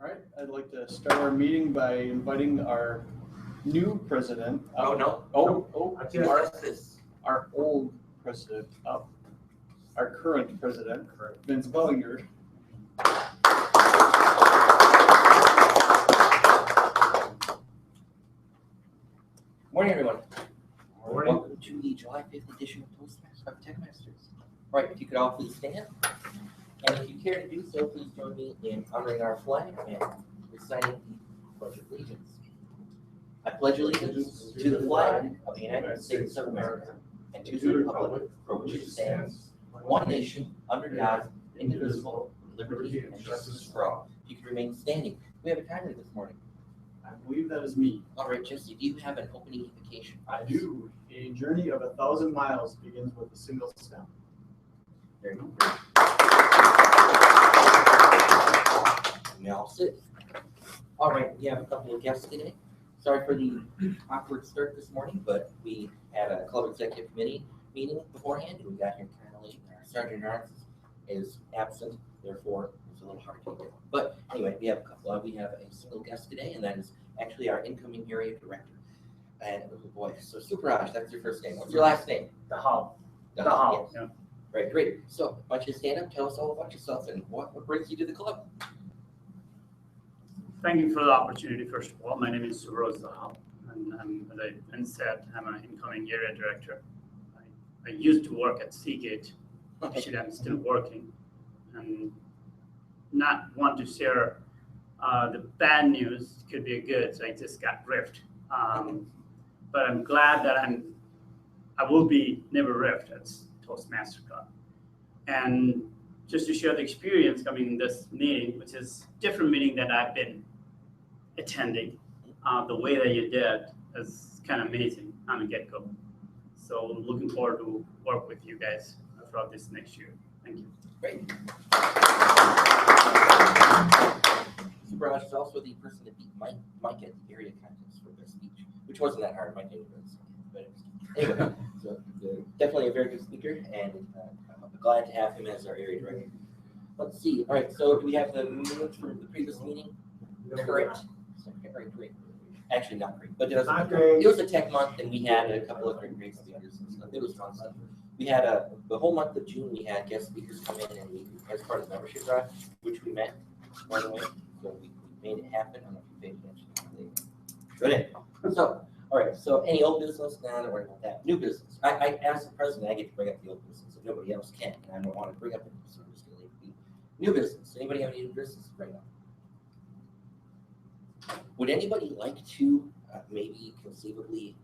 All right, I'd like to start our meeting by inviting our new president up. Our old president up. Our current president, Vince Bellinger. Morning, everyone. Morning. Welcome to the July 5th edition of TechMasters. All right, if you could all please stand. And if you care to do so, please join me in honoring our flag and reciting the Pledge of Allegiance. I pledge allegiance to the flag of the United States of America and to the republic for which it stands, one nation, under God, indivisible, with liberty and justice for all. If you could remain standing. We have a timer this morning. I believe that is me. All right, Jesse, do you have an opening invocation? I do. A journey of 1,000 miles begins with a single step. Very good. We all sit. All right, we have a couple of guests today. Sorry for the awkward start this morning, but we had a club executive committee meeting beforehand, and we got here kind of late. Our sergeant at arms is absent, therefore it's a little hard to get. But anyway, we have a couple. We have a single guest today, and that is actually our incoming area director. And oh boy, so Superaj, that's your first name. What's your last name? Dahal. Yes. Yeah. Right, great. So why don't you stand up, tell us all about yourself and what brings you to the club? Thank you for the opportunity. First of all, my name is Superaj Dahal, and as I said, I'm an incoming area director. I used to work at Seagate. Actually, I'm still working, and not want to share the bad news. Could be good. So I just got riffed, but I'm glad that I will be never riffed at Toastmasters Club. And just to share the experience coming in this meeting, which is different meeting that I've been attending, the way that you did is kind of amazing on the get-go. So looking forward to work with you guys throughout this next year. Thank you. Great. Superaj is also the person that beat Mike at the area contest for best speech, which wasn't that hard. Mike didn't but anyway, so definitely a very good speaker, and I'm glad to have him as our area director. Let's see. All right, so do we have the minutes from the previous meeting? Correct. Great. Actually, not great, but it was a tech month, and we had a couple of great speakers and stuff. It was fun stuff. We had the whole month of June. We had guest speakers come in, and we, as part of the membership drive, which we met, by the way, so we made it happen. I don't know if you paid attention. Good. So, all right. So, any old business? Nah, don't worry about that. New business. I asked the president, I get to bring up the old business if nobody else can, and I don't want to bring up it, so I'm just going to leave it be. New business. Anybody have any new business right now? Would anybody like to maybe conceivably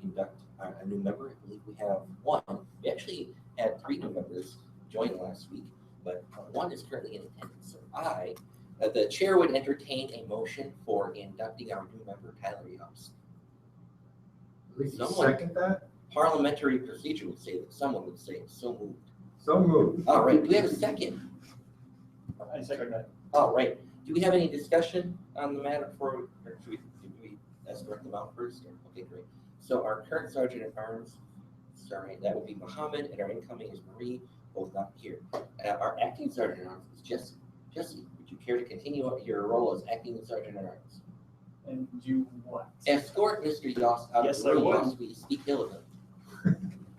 induct a new member? I believe we have one. We actually had 3 new members join last week, but one is currently in attendance. So the chair would entertain a motion for inducting our new member, Tyler Yost. Second that? Parliamentary procedure would say that someone would say so moved. So moved. All right. Do we have a second? I second that. All right. Do we have any discussion on the matter before, or did we escort them out first? Okay, great. So our current sergeant at arms, sorry, that would be Muhammad, and our incoming is Marie, both not here. Our acting sergeant at arms is Jesse. Jesse, would you care to continue your role as acting sergeant at arms? And do what? Escort Mr. Yost out of the room lest we speak ill of him.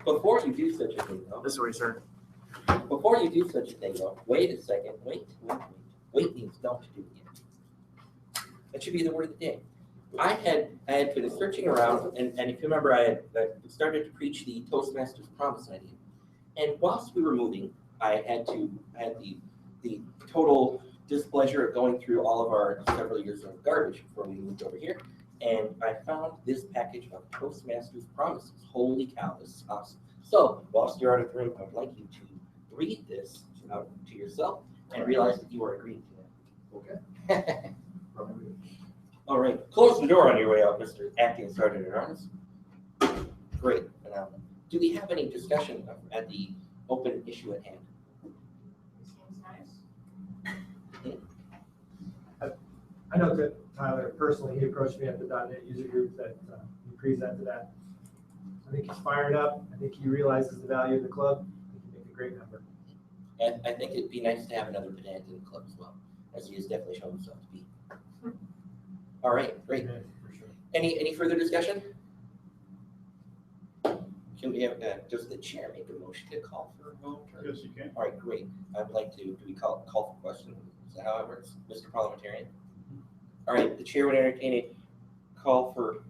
Before you do such a thing, though. This way, sir. Before you do such a thing, though, wait a second. Wait means don't do it. That should be the word of the day. I had been searching around, and if you remember, I had started to preach the Toastmasters promise idea. And whilst we were moving, I had the total displeasure of going through all of our several years of garbage before we moved over here. And I found this package of Toastmasters promises. Holy cow, this is awesome. So whilst you're out of the room, I would like you to read this out to yourself and realize that you are agreeing to that. Okay. All right. Close the door on your way out, Mr. Acting Sergeant at Arms. Great. Do we have any discussion at the open issue at hand? Seems nice. I know that Tyler personally, he approached me at the .NET user group that he presented at. I think he's fired up. I think he realizes the value of the club. I think he'd make a great member. And I think it'd be nice to have another pedant in the club as well, as he has definitely shown himself to be. All right, great. Yeah, for sure. Any further discussion? Can we have, does the chair make a motion to call for a vote? Or? Yes, you can. All right, great. I'd like to, do we call for question? Is that how it works, Mr. Parliamentarian? All right, the chair would entertain a call for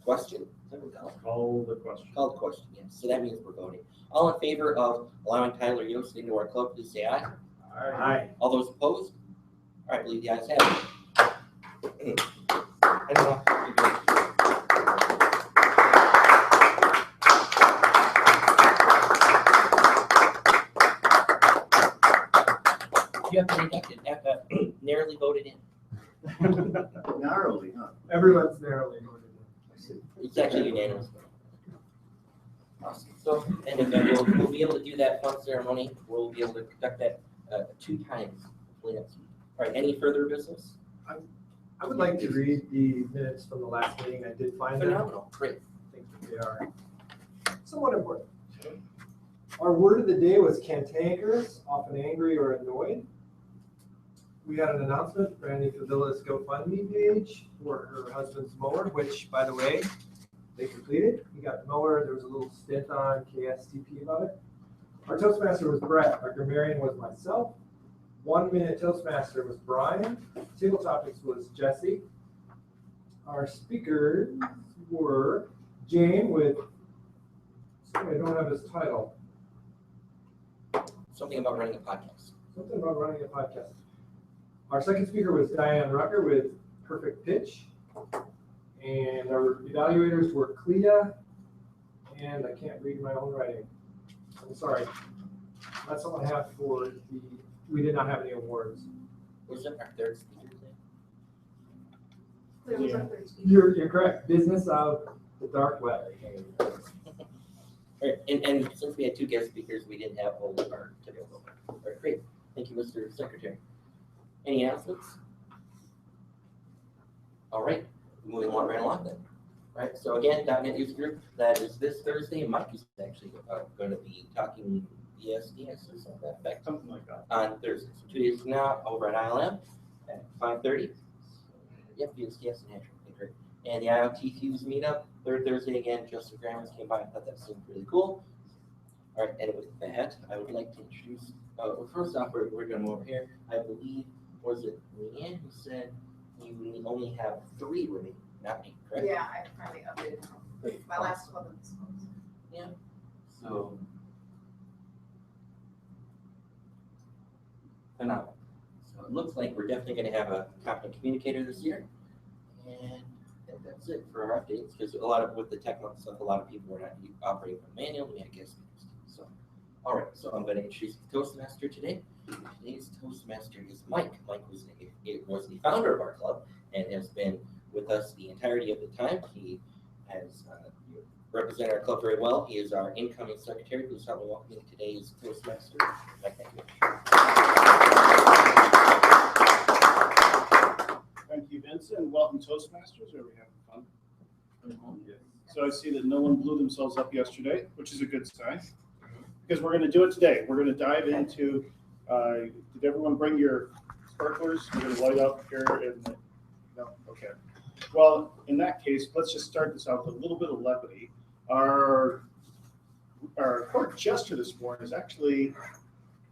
question. Is that what we call it? Call the question. Call the question, yes. So that means we're voting. All in favor of allowing Tyler Yost into our club, please say aye. Aye. All those opposed? All right, I believe the ayes have it. I don't know. You have to reject it, narrowly voted in. Narrowly, huh? Everyone's narrowly voted in. It's actually unanimous. Awesome. So, and then we'll be able to do that fun ceremony. We'll be able to conduct that 2 times. Hopefully next week. All right, any further business? I would like to read the minutes from the last meeting. I did find them. Phenomenal, great. I think that they are somewhat important. Our word of the day was cantankerous, often angry or annoyed. We got an announcement, Randy Favilla's GoFundMe page for her husband's mower, which, by the way, they completed. He got the mower. There was a little stint on KSTP about it. Our Toastmaster was Brett. Our grammarian was myself. 1 minute Toastmaster was Brian. Table topics was Jesse. Our speakers were Jane with, sorry, I don't have his title. Something about running a podcast. Something about running a podcast. Our second speaker was Diane Rucker with Perfect Pitch. And our evaluators were Clea, and I can't read my own writing. I'm sorry. That's all I have for the, we did not have any awards. Was that our third speaker today? Yeah. You're correct. Business of the dark web. All right, and since we had 2 guest speakers, we didn't have all of our typical. All right, great. Thank you, Mr. Secretary. Any announcements? All right, moving on right along then. All right, so again, .NET Youth Group, that is this Thursday. Mike is actually going to be talking ESDS or something like that effect. Something like that. On Thursday, so 2 days from now, over at ILM at 5:30. Yep, ESDS in Hampshire. Okay, great. And the IoT Fuse meetup, 3rd Thursday again. Joseph Grammers came by. I thought that seemed really cool. All right, and with that, I would like to introduce. Well, first off, we're going to move over here. I believe, was it Leanne who said you only have 3 remaining, not 8, correct? Yeah, I finally updated Great. my last one of this one. Yeah. So. Phenomenal. So it looks like we're definitely going to have a competent communicator this year. And I think that's it for our updates, because a lot of, with the tech stuff, a lot of people are not operating from manual. We had guest speakers. So, all right, so I'm going to introduce the Toastmaster today. Today's Toastmaster is Mike. Mike was the founder of our club and has been with us the entirety of the time. He has represented our club very well. He is our incoming secretary. Please help me welcome today's Toastmaster. Mike, thank you. Thank you, Vincent, and welcome Toastmasters. Are we having fun? So I see that no one blew themselves up yesterday, which is a good sign, because we're going to do it today. We're going to dive into, did everyone bring your sparklers? We're going to light up here in the, no, okay. Well, in that case, let's just start this out with a little bit of levity. Our court jester this morning is actually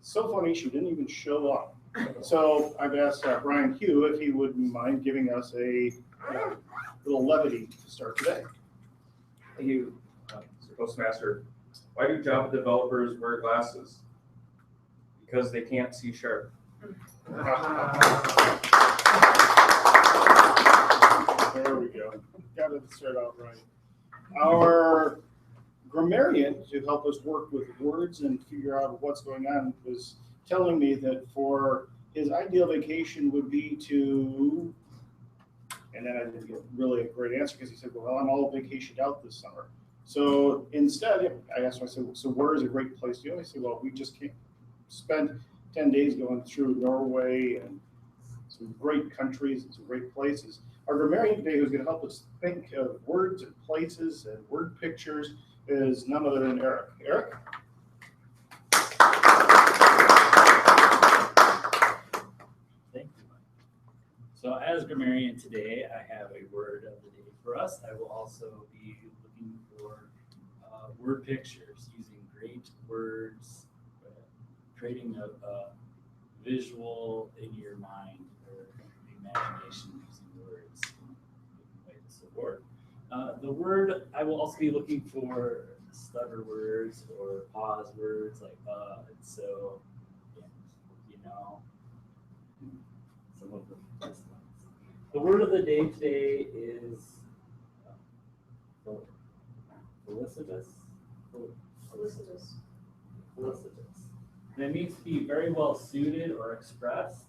so funny she didn't even show up. So I've asked Brian Hugh if he would mind giving us a little levity to start today. Thank you, Mr. Postmaster. Why do Java developers wear glasses? Because they can't see sharp. There we go. Got to start out right. Our grammarian, to help us work with words and figure out what's going on, was telling me that for his ideal vacation would be to, and then I didn't get really a great answer because he said, well, I'm all vacationed out this summer. So instead, I asked him, I said, so where is a great place to go? He said, well, we just can't spend 10 days going through Norway and some great countries and some great places. Our grammarian today, who's going to help us think of words and places and word pictures, is none other than Eric. Eric? Thank you, Mike. So as grammarian today, I have a word of the day for us. I will also be looking for word pictures, using great words, creating a visual in your mind or the imagination using words. This award. The word, I will also be looking for stutter words or pause words like and so, and, you know, some of the best ones. The word of the day today is felicitous. Felicitous. Felicitous. And it means to be very well suited or expressed,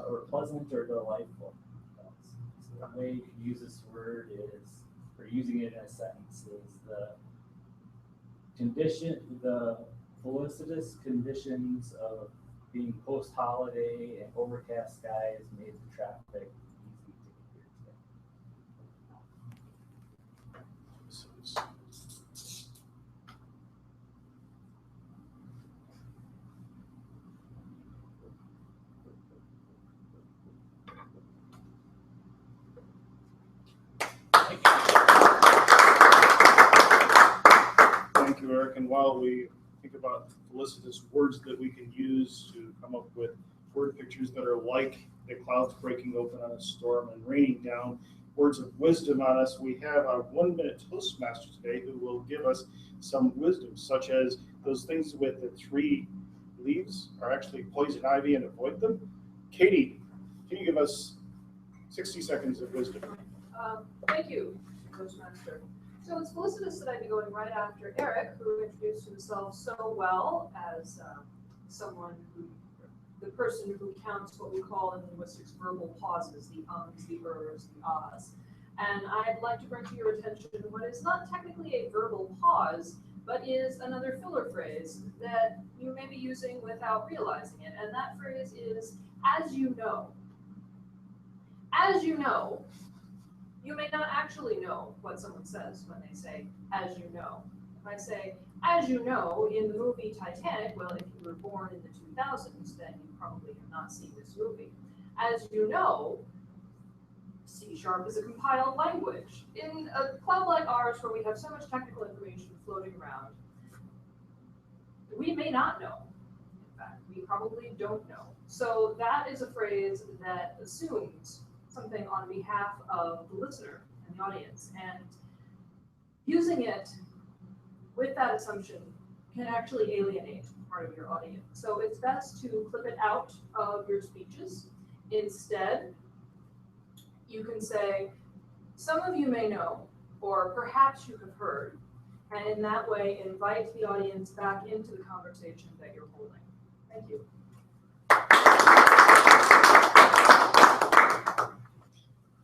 or pleasant or delightful. So the way you can use this word is, or using it in a sentence, is the felicitous conditions of being post-holiday and overcast skies made the traffic easy to get here today. Thank you, Eric. And while we think about felicitous words that we can use to come up with word pictures that are like the clouds breaking open on a storm and raining down words of wisdom on us, we have a 1-minute Toastmaster today who will give us some wisdom, such as those things with the 3 leaves are actually poison ivy and avoid them. Katie, can you give us 60 seconds of wisdom? Thank you, Toastmaster. So it's felicitous that I'd be going right after Eric, who introduced himself so well as someone who, the person who counts what we call in linguistics verbal pauses, the ums, the ers, the ahs. And I'd like to bring to your attention what is not technically a verbal pause, but is another filler phrase that you may be using without realizing it. And that phrase is, as you know. As you know, you may not actually know what someone says when they say, as you know. If I say, as you know, in the movie Titanic, well, if you were born in the 2000s, then you probably have not seen this movie. As you know, C# is a compiled language. In a cloud like ours, where we have so much technical information floating around, we may not know. In fact, we probably don't know. So that is a phrase that assumes something on behalf of the listener and the audience. And using it with that assumption can actually alienate part of your audience. So it's best to clip it out of your speeches. Instead, you can say, some of you may know, or perhaps you have heard, and in that way invite the audience back into the conversation that you're holding. Thank you.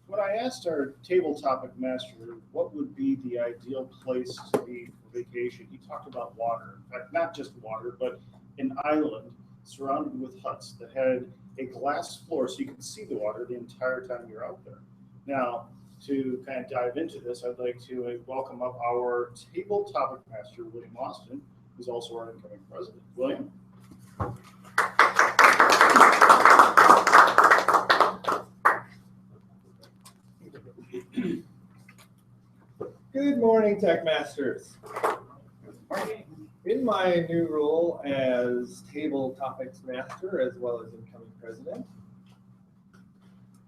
When I asked our table topic master what would be the ideal place to be for vacation, he talked about water. In fact, not just water, but an island surrounded with huts that had a glass floor so you could see the water the entire time you're out there. Now, to kind of dive into this, I'd like to welcome up our table topic master, William Austin, who's also our incoming president. William. Good morning, TechMasters. In my new role as Table Topics Master, as well as incoming president,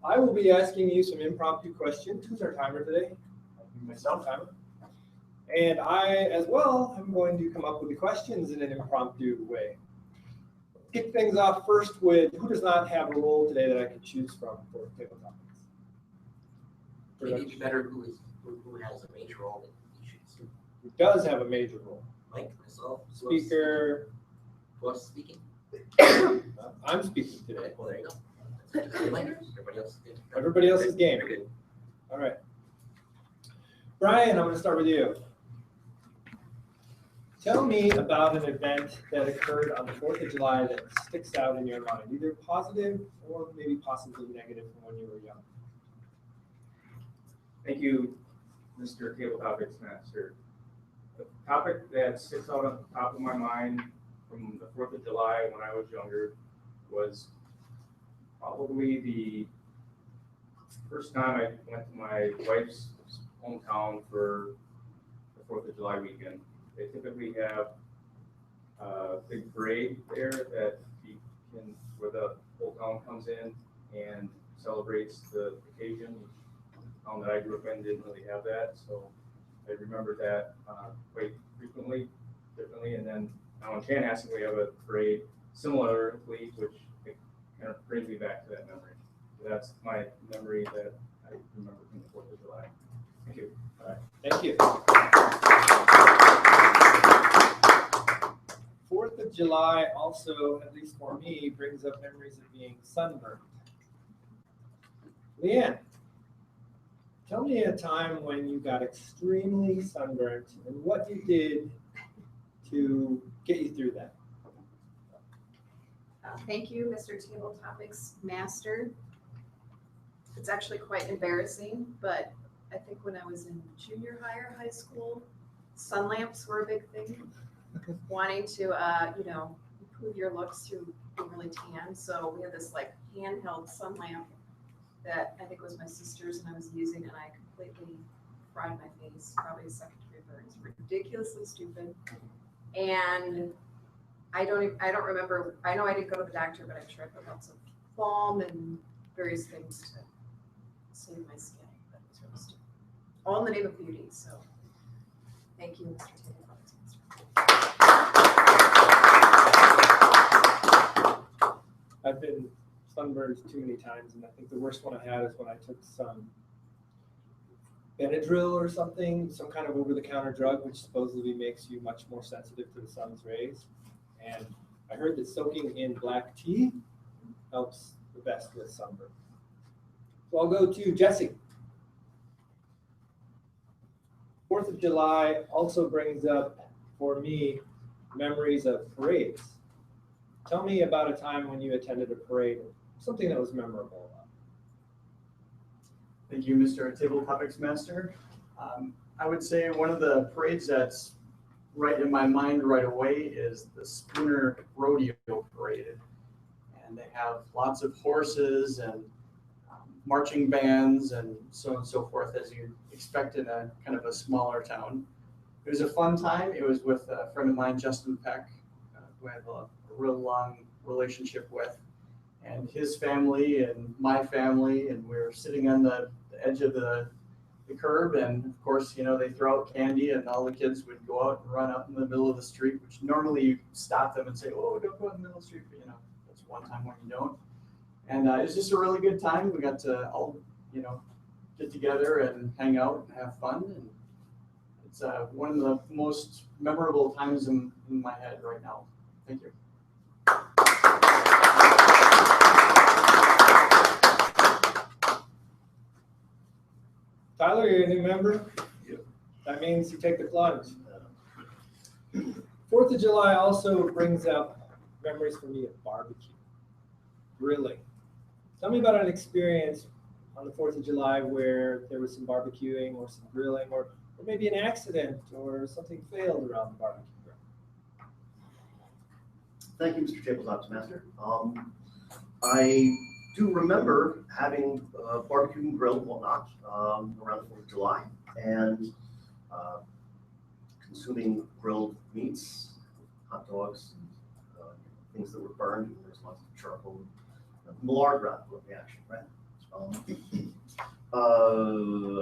I will be asking you some impromptu questions. Who's our timer today? Myself, timer. And I, as well, am going to come up with the questions in an impromptu way. Kick things off first with, who does not have a role today that I could choose from for Table Topics? Maybe it'd be better who has a major role that you should. Who does have a major role? Mike, myself, Speaker. Who else is speaking? I'm speaking today. Well, there you go. Everybody else is good. Everybody else is game. You're good. All right. Brian, I'm going to start with you. Tell me about an event that occurred on the 4th of July that sticks out in your mind, either positive or maybe possibly negative from when you were young. Thank you, Mr. Table Topics Master. The topic that sticks out on the top of my mind from the 4th of July when I was younger was probably the First time I went to my wife's hometown for the 4th of July weekend. They typically have a big parade there that where the whole town comes in and celebrates the occasion. The town that I grew up in didn't really have that, so I remember that quite frequently, differently. And then now in Chanhassen we have a parade similarly, which kind of brings me back to that memory. So that's my memory that I remember from the 4th of July. Thank you. All right, thank you. 4th of July also, at least for me, brings up memories of being sunburned. Leanne, tell me a time when you got extremely sunburnt and what you did to get you through that. Thank you, Mr. Table Topics Master. It's actually quite embarrassing, but I think when I was in junior high or high school, sun lamps were a big thing. Wanting to, improve your looks through being really tan. So we had this like handheld sun lamp that I think was my sister's and I was using, and I completely fried my face, probably a second-degree burns, ridiculously stupid. And I don't remember, I know I didn't go to the doctor, but I'm sure I put lots of balm and various things to save my skin, but it was really stupid. All in the name of beauty, so thank you, Mr. Taylor. I've been sunburned too many times, and I think the worst one I had is when I took some Benadryl or something, some kind of over-the-counter drug, which supposedly makes you much more sensitive to the sun's rays. And I heard that soaking in black tea helps the best with sunburn. So I'll go to Jesse. 4th of July also brings up, for me, memories of parades. Tell me about a time when you attended a parade, something that was memorable. Thank you, Mr. Table Topics Master. I would say one of the parades that's right in my mind right away is the Spooner Rodeo Parade. And they have lots of horses and marching bands and so on and so forth, as you expect in a kind of a smaller town. It was a fun time. It was with a friend of mine, Justin Peck, who I have a real long relationship with, and his family and my family, and we were sitting on the edge of the curb, and of course, they throw out candy, and all the kids would go out and run out in the middle of the street, which normally you stop them and say, oh, don't go in the middle of the street, but that's one time when you don't. And it was just a really good time. We got to all, get together and hang out and have fun, and it's one of the most memorable times in my head right now. Thank you. Tyler, you're a new member? Yep. That means you take the plunge. 4th of July also brings up memories for me of barbecue, grilling. Tell me about an experience on the 4th of July where there was some barbecuing or some grilling or maybe an accident or something failed around the barbecue grill. Thank you, Mr. Tabletops Master. I do remember having barbecue and grill and whatnot around the 4th of July and consuming grilled meats, hot dogs, and things that were burned. There's lots of charcoal, Millard wrap reaction, right?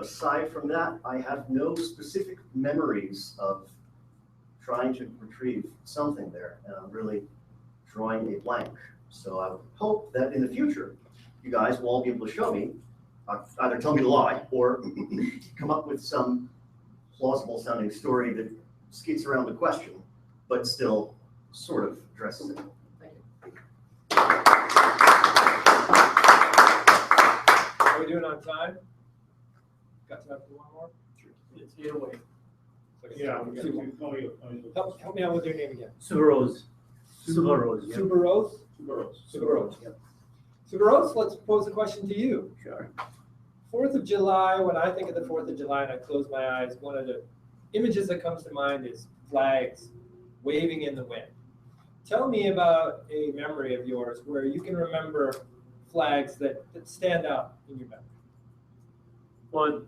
Aside from that, I have no specific memories of trying to retrieve something there, and I'm really drawing a blank. So I would hope that in the future, you guys will all be able to show me, either tell me to lie or come up with some plausible sounding story that skates around the question, but still sort of addresses it. Thank you. Are we doing on time? Got time for one more? It's either way. Help me out with your name again. Subarose. Subarose. Yeah. Subarose? Subarose. Subarose. Yep. Subarose, let's pose a question to you. Sure. 4th of July, when I think of the 4th of July and I close my eyes, one of the images that comes to mind is flags waving in the wind. Tell me about a memory of yours where you can remember flags that stand out in your memory. Well,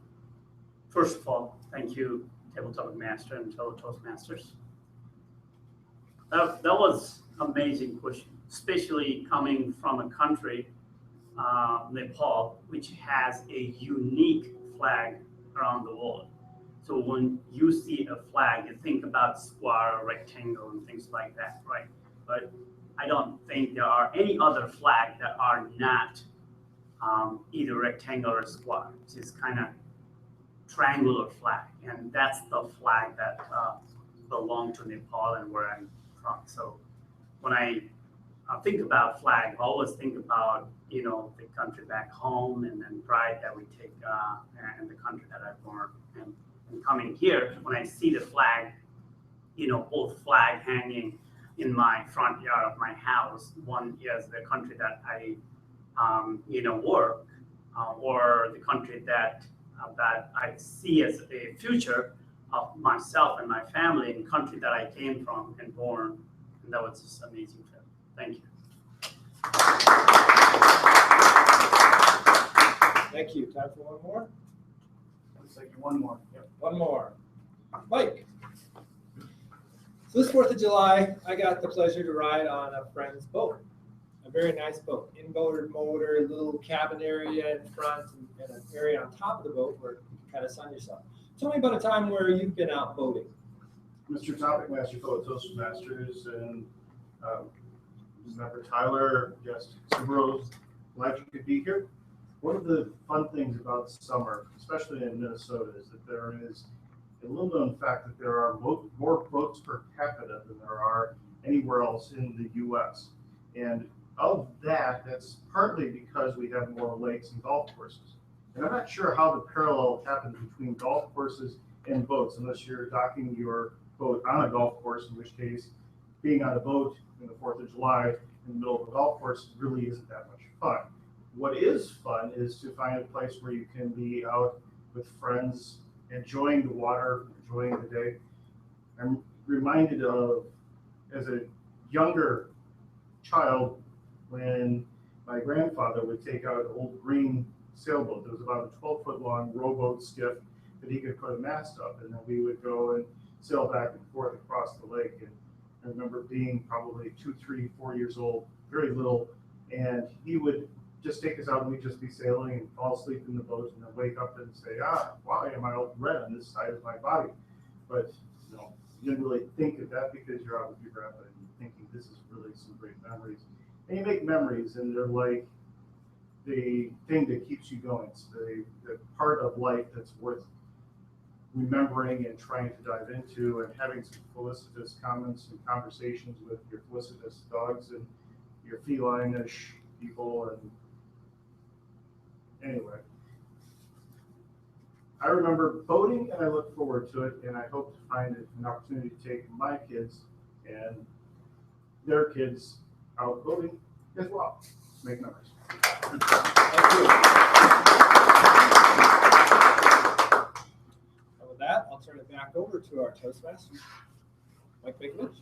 first of all, thank you, Table Topic Master and fellow Toastmasters. That was amazing question, especially coming from a country, Nepal, which has a unique flag around the world. So when you see a flag, you think about square or rectangle and things like that, right? But I don't think there are any other flag that are not either rectangle or square. It's just kind of triangular flag, and that's the flag that belongs to Nepal and where I'm from. So when I think about flag, I always think about the country back home and then pride that we take in the country that I'm born. And coming here, when I see the flag, both flag hanging in my front yard of my house, one is the country that I work, or the country that I see as a future of myself and my family in the country that I came from and born. And that was just amazing. Thank you. Thank you. Time for one more? Looks like one more. Yep. One more. Mike. So this 4th of July, I got the pleasure to ride on a friend's boat. A very nice boat. Inboard motor, little cabin area in front, and an area on top of the boat where you can kind of sun yourself. Tell me about a time where you've been out boating. Mr. Topic Master, fellow Toastmasters, and Member Tyler, guest Subaru, glad you could be here. One of the fun things about summer, especially in Minnesota, is that there is a little known fact that there are more boats per capita than there are anywhere else in the U.S. And of that, that's partly because we have more lakes and golf courses. And I'm not sure how the parallel happens between golf courses and boats, unless you're docking your boat on a golf course, in which case being on a boat in the 4th of July in the middle of a golf course really isn't that much fun. What is fun is to find a place where you can be out with friends, enjoying the water, enjoying the day. I'm reminded of, as a younger child, when my grandfather would take out an old green sailboat that was about a 12-foot long rowboat skiff that he could put a mast up, and then we would go and sail back and forth across the lake. And I remember being probably 2, 3, 4 years old, very little, and he would just take us out and we'd just be sailing and fall asleep in the boat and then wake up and say, why am I all red on this side of my body? But you didn't really think of that because you're out with your grandpa and you're thinking this is really some great memories. And you make memories, and they're like the thing that keeps you going. It's the part of life that's worth remembering and trying to dive into, and having some felicitous comments and conversations with your felicitous dogs and your feline-ish people. And anyway, I remember boating, and I look forward to it, and I hope to find an opportunity to take my kids and their kids out boating as well. Make memories. Thank you. And with that, I'll turn it back over to our Toastmaster, Mike Bikovich.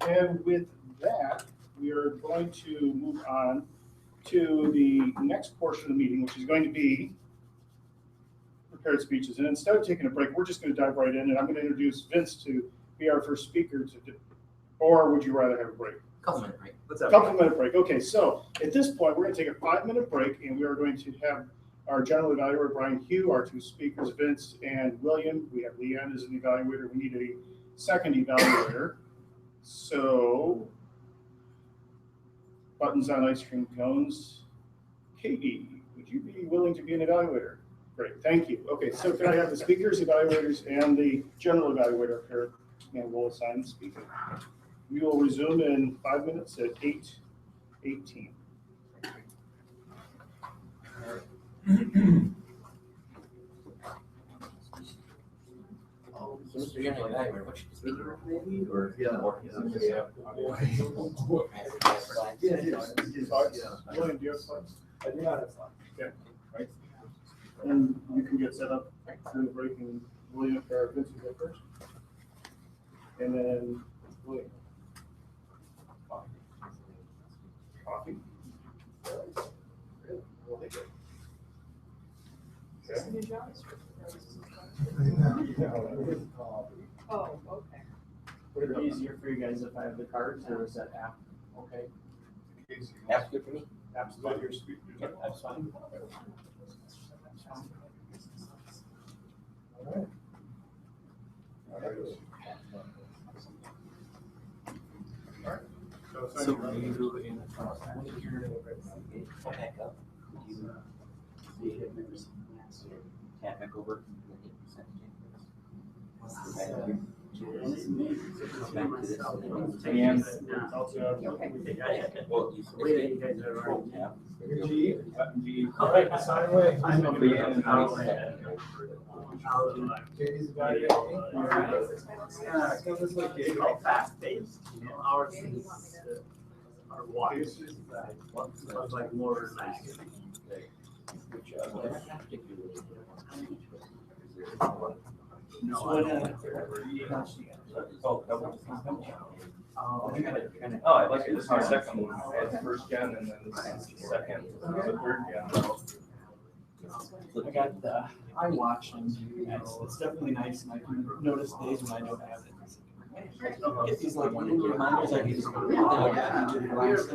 And with that, we are going to move on to the next portion of the meeting, which is going to be prepared speeches. And instead of taking a break, we're just going to dive right in, and I'm going to introduce Vince to be our first speaker. Or would you rather have a break? Couple-minute break. Let's have a couple-minute break. Okay, so at this point, we're going to take a 5-minute break, and we are going to have our general evaluator, Brian Hugh, our 2 speakers, Vince and William. We have Leanne as an evaluator. We need a second evaluator. So, buttons on ice cream cones. Katie, would you be willing to be an evaluator? Great, thank you. Okay, so can I have the speakers, evaluators, and the general evaluator here, and we'll assign the speaker. We will resume in 5 minutes at 8:18. So Mr. General Evaluator, what should the speaker maybe, or? William, do you have slides? I do not have slides. Okay, right. And you can get set up during the break, and William, or Vince will go first. And then William. Coffee. new job description. Oh, okay. Would it be easier for you guys if I have the cards or is that app okay? That's good for me. Absolutely. Yep, that's fine. So were you in the front? Back up. Tap back over. Back to this. Well, you control tab. Your G? G. Sign away. I'm gonna be in Katie's evaluating. Yeah, because it's like, it's all fast paced, you know, ours is, our watch is like more relaxed. No, I don't. Oh, I like it. This is my second one. I had the first gen and then this is the second, the third gen. I got the iWatch and it's definitely nice and I can notice days when I don't have it. Get these like reminders I can just put them on and do the last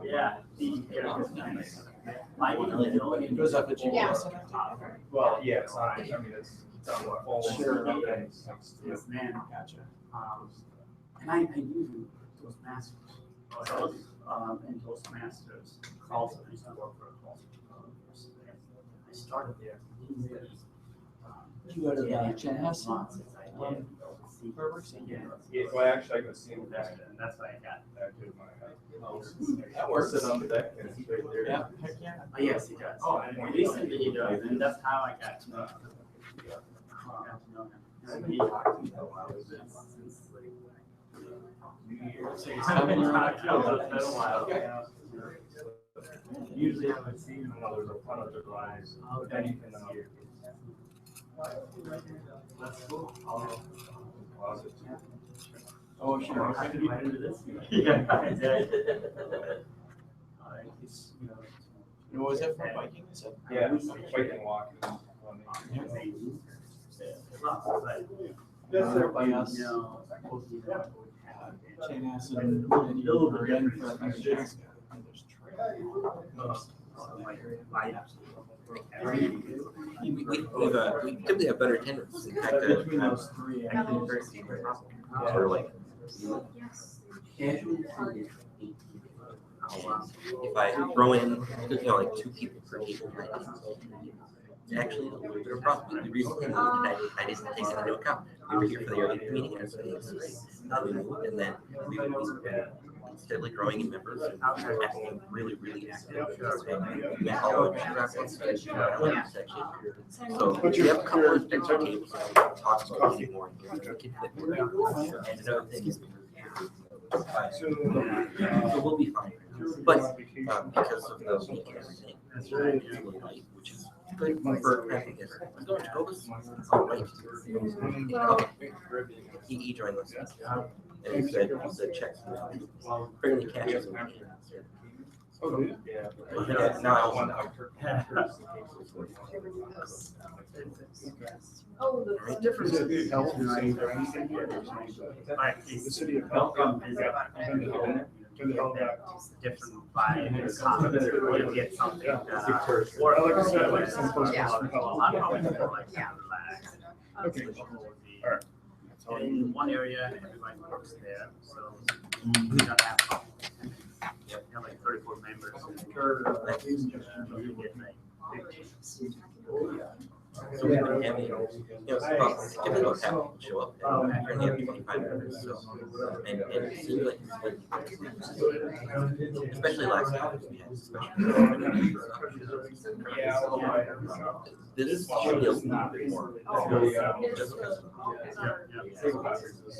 Yeah. It goes up at you. Yeah. Well, yeah, it's on, I mean, it's on the phone. Sure. Yes, man. Gotcha. And I use Toastmasters. And Toastmasters also, I used to work for a call center. I started there. You go to the TechMasters? Yeah, well, actually, I can see him That's back. and that's why I got. That did my, that works it on the deck and it's right there. Yeah, heck yeah. Oh, yes, he does. Oh, recently he does, and that's how I got to know him. And he talked to me a while since like New Year's. So he's having your own account. It's been a while. Usually I would see him when there's a ton of supplies. Then you can see it. That's cool. Closet. Oh, sure. I could into this. Yeah, I did. It's, you know. And what was that for biking? Is that? Yeah, biking walking. That's there by us. No. Chain acid and you were in for that next year. And there's trails. We typically have better attendance. In fact, Between those three, I think. we're like, if I throw in, like 2 people per table, it's actually a little bit of a problem. We recently moved and I didn't take that into account. We were here for the early meeting and I was like, it's great. Now we moved and then we've been steadily growing in members and acting really, really active. We met all of the section. So we have a couple of extra tables that we can talk about getting more in here. We can fit more. And another thing is so we'll be fine. But because of the week and everything, it's really light, which is good for having this. I'm going to go this. Oh, wait. Okay. He joined us. And he said checks. Bring the catches. Oh, dude. Yeah. Yeah, now I want Oh, The difference is the health and safety or anything here. The city of health. Turn the health back. Different vibe, you get something. Or like I said, like some close Yeah. for health. I'm probably more like Yeah. relaxed. Okay. All right. In one area, everybody works there, so we don't have. You have like 34 members. You get like 50. So we've been having, it's typically what's happening, show up, and we only have 25 members, so, and it seems like it's especially last time, we had this feels not more, just because.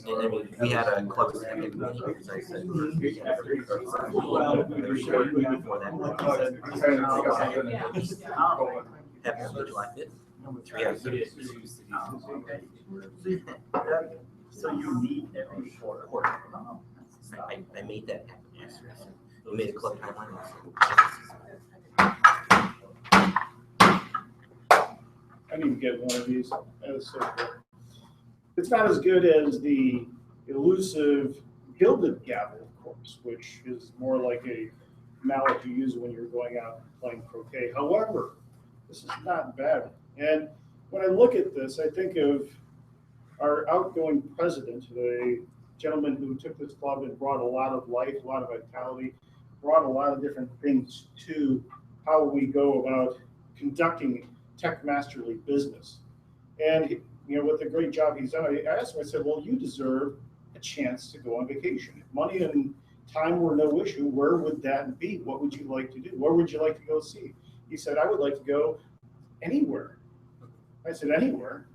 And I mean, we had a club executive meeting, because I said, before that, happens to be July 5th. Number three. Yeah, We didn't choose to do Okay. So you need every quarter. I made that happen last year. So we made a club timeline. I need to get one of these. It's not as good as the elusive gilded gavel, of course, which is more like a mallet you use when you're going out playing croquet. However, this is not bad. And when I look at this, I think of our outgoing president, the gentleman who took this club and brought a lot of life, a lot of vitality, brought a lot of different things to how we go about conducting TechMasterly business. And you know, with the great job he's done, I asked him, I said, well, you deserve a chance to go on vacation. If money and time were no issue, where would that be? What would you like to do? Where would you like to go see? He said, I would like to go anywhere. I said, anywhere?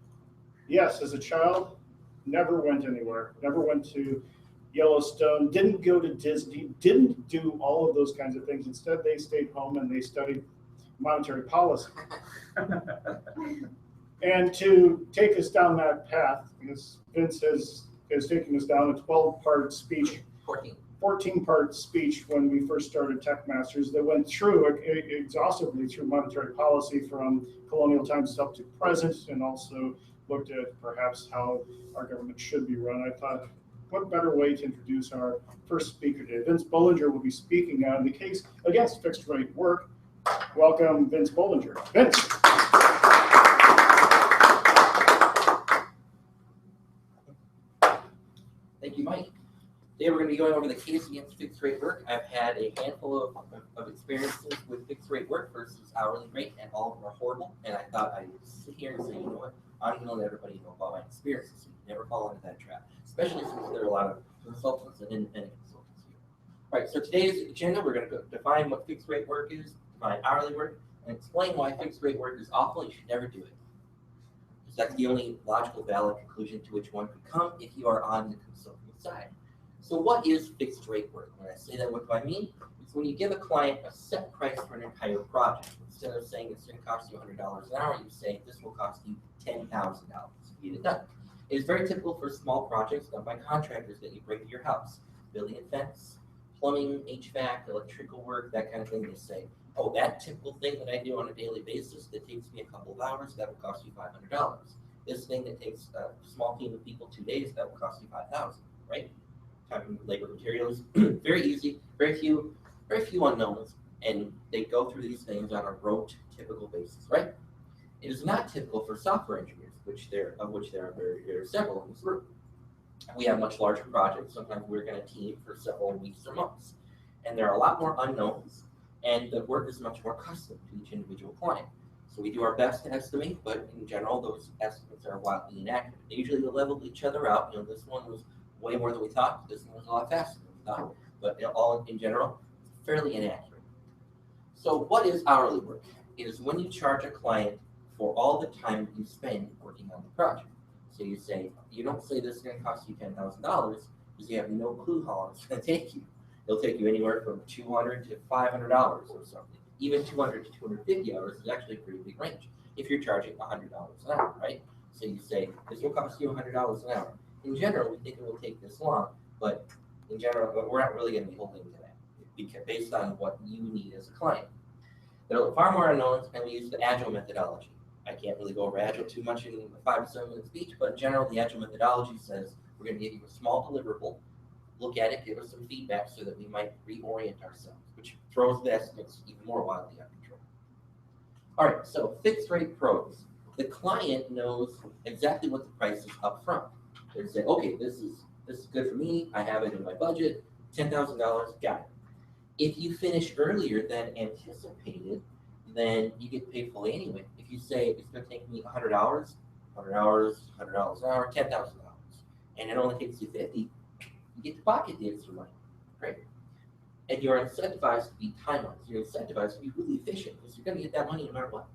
Yes, as a child, never went anywhere, never went to Yellowstone, didn't go to Disney, didn't do all of those kinds of things. Instead, they stayed home and they studied monetary policy. And to take us down that path, because Vince has taken us down a 12-part speech, 14-part speech when we first started TechMasters that went through exhaustively through monetary policy from colonial times up to present, and also looked at perhaps how our government should be run. I thought, what better way to introduce our first speaker today? Vince Bollinger will be speaking on the case against fixed rate work. Welcome, Vince Bollinger. Vince. Thank you, Mike. Today we're going to be going over the case against fixed rate work. I've had a handful of experiences with fixed rate work versus hourly rate, and all of them are horrible. And I thought I'd sit here and say, you know what, I'm going to let everybody know about my experiences so you never fall into that trap, especially since there are a lot of consultants and independent consultants here. All right, so today's agenda, we're going to define what fixed rate work is, define hourly work, and explain why fixed rate work is awful and you should never do it. Because that's the only logical, valid conclusion to which one could come if you are on the consulting side. So what is fixed rate work? When I say that, what do I mean? It's when you give a client a set price for an entire project. Instead of saying it's going to cost you $100 an hour, you say this will cost you $10,000 to get it done. It is very typical for small projects done by contractors that you bring to your house. Building a fence, plumbing, HVAC, electrical work, that kind of thing. They say, oh, that typical thing that I do on a daily basis that takes me a couple of hours, that will cost you $500. This thing that takes a small team of people 2 days, that will cost you $5,000, right? Time, labor, materials, very easy, very few unknowns, and they go through these things on a rote, typical basis, right? It is not typical for software engineers, of which there are several in this group. We have much larger projects. Sometimes we're going to team for several weeks or months, and there are a lot more unknowns, and the work is much more custom to each individual client. So we do our best to estimate, but in general, those estimates are wildly inaccurate. They usually level each other out. You know, this one was way more than we thought. This one was a lot faster than we thought, but all in general, fairly inaccurate. So what is hourly work? It is when you charge a client for all the time you spend working on the project. So you say, you don't say this is going to cost you $10,000 because you have no clue how long it's going to take you. It'll take you anywhere from $200 to $500 or something. Even 200 to 250 hours is actually a pretty big range if you're charging $100 an hour, right? So you say, this will cost you $100 an hour. In general, we think it will take this long, but in general, we're not really going to be holding to that because based on what you need as a client. There are far more unknowns, and we use the Agile methodology. I can't really go over Agile too much in a 5 to 7 minute speech, but in general, the Agile methodology says we're going to give you a small deliverable, look at it, give us some feedback so that we might reorient ourselves, which throws the estimates even more wildly out of control. All right, so fixed rate pros. The client knows exactly what the price is up front. They say, okay, this is good for me. I have it in my budget. $10,000, got it. If you finish earlier than anticipated, then you get paid fully anyway. If you say it's going to take me $100 an hour, $10,000, and it only takes you 50, you get to pocket the extra money. Great. And you're incentivized to be timeless. You're incentivized to be really efficient because you're going to get that money no matter what.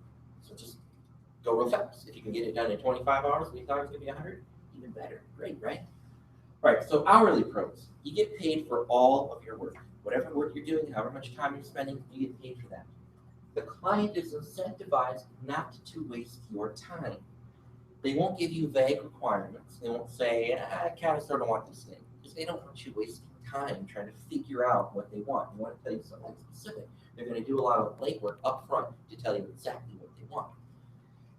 So just go real fast. If you can get it done in 25 hours, we thought it was going to be 100. Even better. Great, right? All right, so hourly pros. You get paid for all of your work. Whatever work you're doing, however much time you're spending, you get paid for that. The client is incentivized not to waste your time. They won't give you vague requirements. They won't say, I kind of sort of want this thing, because they don't want you wasting time trying to figure out what they want. They want to tell you something specific. They're going to do a lot of legwork up front to tell you exactly what they want.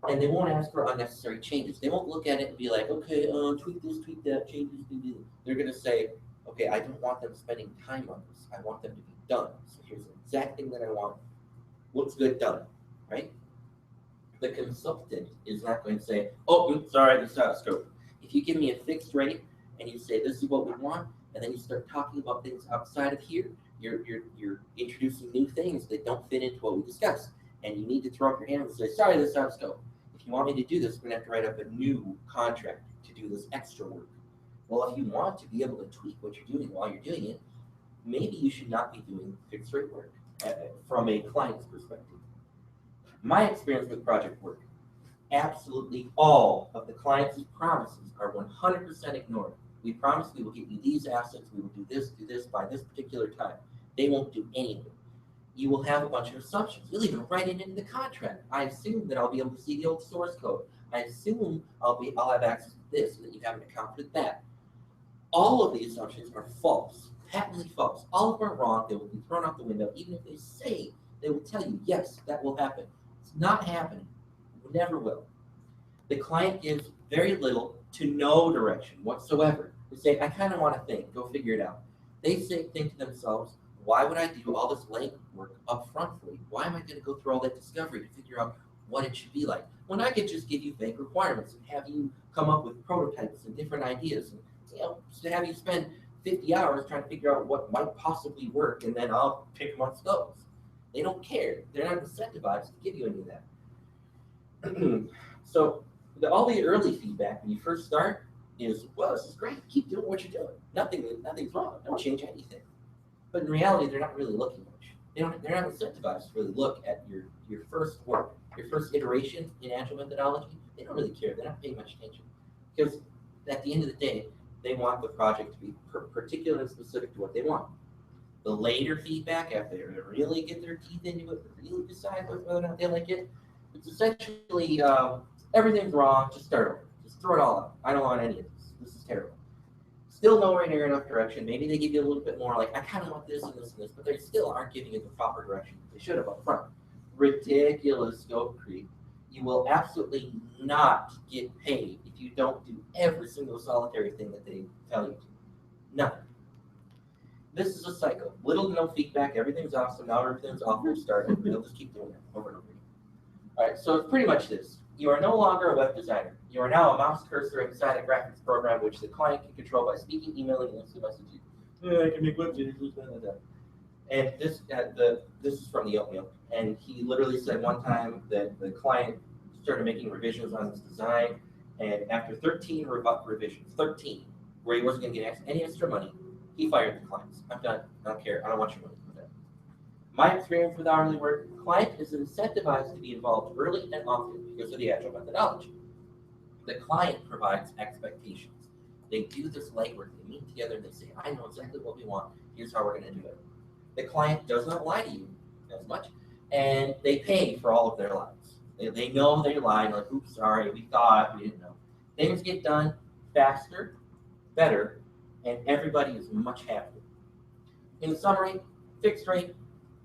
And they won't ask for unnecessary changes. They won't look at it and be like, okay, tweak this, tweak that, changes, do. They're going to say, okay, I don't want them spending time on this. I want them to be done. So here's the exact thing that I want. Looks good, done, right? The consultant is not going to say, oh, oops, sorry, this is out of scope. If you give me a fixed rate and you say, this is what we want, and then you start talking about things outside of here, you're introducing new things that don't fit into what we discussed. And you need to throw up your hands and say, sorry, this is out of scope. If you want me to do this, we're going to have to write up a new contract to do this extra work. Well, if you want to be able to tweak what you're doing while you're doing it, maybe you should not be doing fixed rate work from a client's perspective. My experience with project work, absolutely all of the client's promises are 100% ignored. We promise we will get you these assets, we will do this by this particular time. They won't do anything. You will have a bunch of assumptions. You'll even write it into the contract. I assume that I'll be able to see the old source code. I assume I'll have access to this, so that you have an account for that. All of the assumptions are false, patently false. All of them are wrong. They will be thrown out the window, even if they say, they will tell you, yes, that will happen. It's not happening. It never will. The client gives very little to no direction whatsoever. They say, I kind of want to think, go figure it out. They think to themselves, why would I do all this legwork up front for you? Why am I going to go through all that discovery to figure out what it should be like? When I could just give you vague requirements and have you come up with prototypes and different ideas, and to have you spend 50 hours trying to figure out what might possibly work, and then I'll pick amongst those. They don't care. They're not incentivized to give you any of that. So all the early feedback when you first start is, well, this is great. Keep doing what you're doing. Nothing's wrong. Don't change anything. But in reality, they're not really looking much. They're not incentivized to really look at your first work, your first iteration in Agile methodology. They don't really care. They're not paying much attention. Because at the end of the day, they want the project to be particular and specific to what they want. The later feedback, after they really get their teeth into it, really decide whether or not they like it, it's essentially everything's wrong, just start over. Just throw it all out. I don't want any of this. This is terrible. Still nowhere near enough direction. Maybe they give you a little bit more, like, I kind of want this and this and this, but they still aren't giving you the proper direction they should have up front. Ridiculous scope creep. You will absolutely not get paid if you don't do every single solitary thing that they tell you to. Nothing. This is a cycle. Little to no feedback. Everything's awesome. Now everything's awful. Started. They'll just keep doing it over and over again. All right. So it's pretty much this. You are no longer a web designer. You are now a mouse cursor inside a graphics program, which the client can control by speaking, emailing, and instant messaging. Yeah, I can make web pages. And this is from the oatmeal. And he literally said one time that the client started making revisions on his design, and after 13 revisions, 13, where he wasn't going to get any extra money, he fired the clients. I'm done. I don't care. I don't want your money for that. My experience with hourly work, the client is incentivized to be involved early and often because of the Agile methodology. The client provides expectations. They do this legwork. They meet together and they say, I know exactly what we want. Here's how we're going to do it. The client does not lie to you as much, and they pay for all of their lies. They know they lied, like, oops, sorry, we thought, we didn't know. Things get done faster, better, and everybody is much happier. In summary, fixed rate,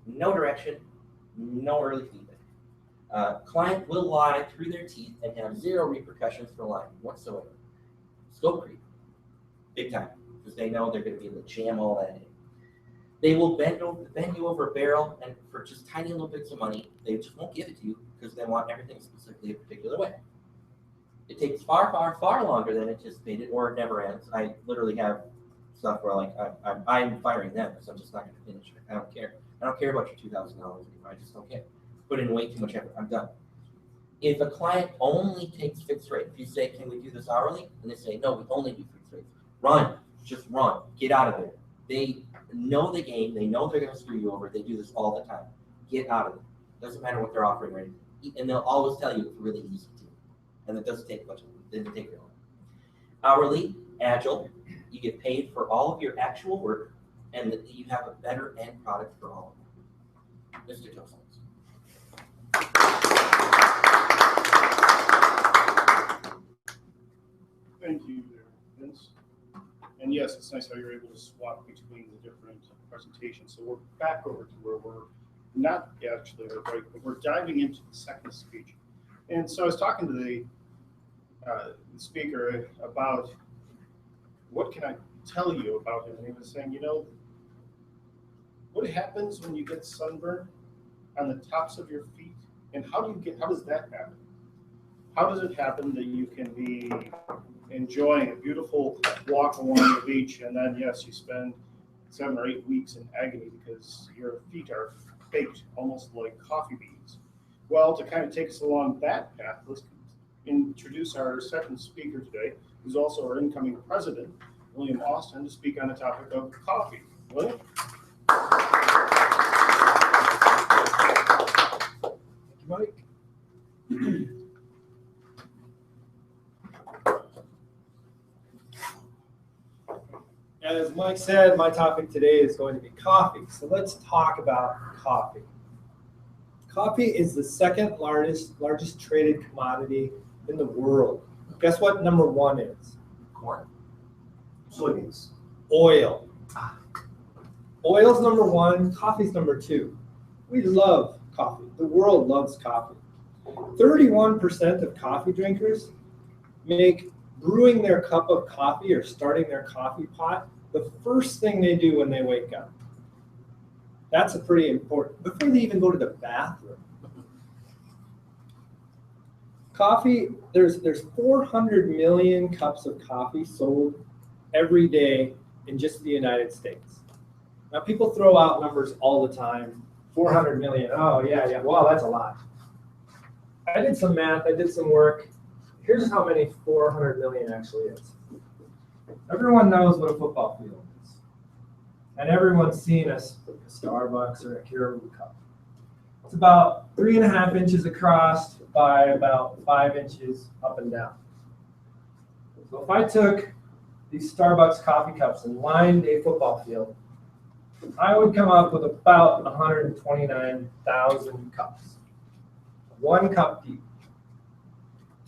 no direction, no early feedback. Client will lie through their teeth and have zero repercussions for lying whatsoever. Scope creep, big time, because they know they're going to be able to jam all that in. They will bend you over a barrel, and for just tiny little bits of money, they just won't give it to you because they want everything specifically a particular way. It takes far, far, far longer than anticipated, or it never ends. I literally have stuff where, like, I'm firing them because I'm just not going to finish it. I don't care. I don't care about your $2,000 anymore. I just don't care. Put in way too much effort. I'm done. If a client only takes fixed rate, if you say, can we do this hourly? And they say, no, we only do fixed rates. Run. Just run. Get out of there. They know the game. They know they're going to screw you over. They do this all the time. Get out of it. Doesn't matter what they're offering or anything. And they'll always tell you it's really easy to. And it doesn't take much. It doesn't take very long. Hourly, Agile, you get paid for all of your actual work, and that you have a better end product for all of them. Mr. Toastmans. it's nice how you're able to swap between the different presentations. So we're back over to where we're not actually at a break, but we're diving into the second speech. And so I was talking to the speaker about what can I tell you about him, and he was saying, you know, what happens when you get sunburn on the tops of your feet, and how does that happen? How does it happen that you can be enjoying a beautiful walk along the beach, and then yes, you spend 7 or 8 weeks in agony because your feet are baked almost like coffee beans? Well, to kind of take us along that path, let's introduce our second speaker today, who's also our incoming president, William Austin, to speak on the topic of coffee. William? Thank you, Mike. As Mike said, my topic today is going to be coffee. So let's talk about coffee. Coffee is the second largest traded commodity in the world. Guess what number 1 is? Corn. Soybeans. Oil. Oil's number 1, coffee's number 2. We love coffee. The world loves coffee. 31% of coffee drinkers make brewing their cup of coffee or starting their coffee pot the first thing they do when they wake up. That's a pretty important, before they even go to the bathroom. Coffee, there's 400 million cups of coffee sold every day in just the United States. Now people throw out numbers all the time. 400 million, oh yeah, wow, that's a lot. I did some math, I did some work. Here's how many 400 million actually is. Everyone knows what a football field is. And everyone's seen a Starbucks or a Caribou cup. It's about 3.5 inches across by about 5 inches up and down. So if I took these Starbucks coffee cups and lined a football field, I would come up with about 129,000 cups. 1 cup deep.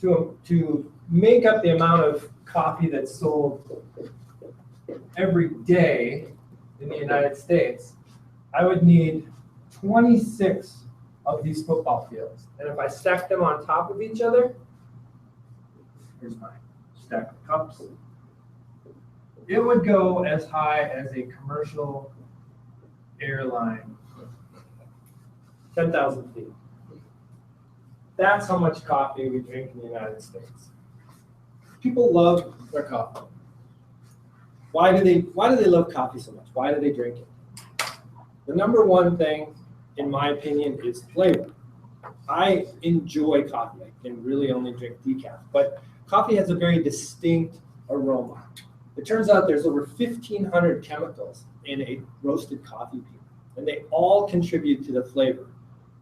To make up the amount of coffee that's sold every day in the United States, I would need 26 of these football fields. And if I stack them on top of each other, here's my stack of cups, it would go as high as a commercial airline, 10,000 feet. That's how much coffee we drink in the United States. People love their coffee. Why do they love coffee so much? Why do they drink it? The number 1 thing, in my opinion, is flavor. I enjoy coffee. I can really only drink decaf, but coffee has a very distinct aroma. It turns out there's over 1,500 chemicals in a roasted coffee bean, and they all contribute to the flavor.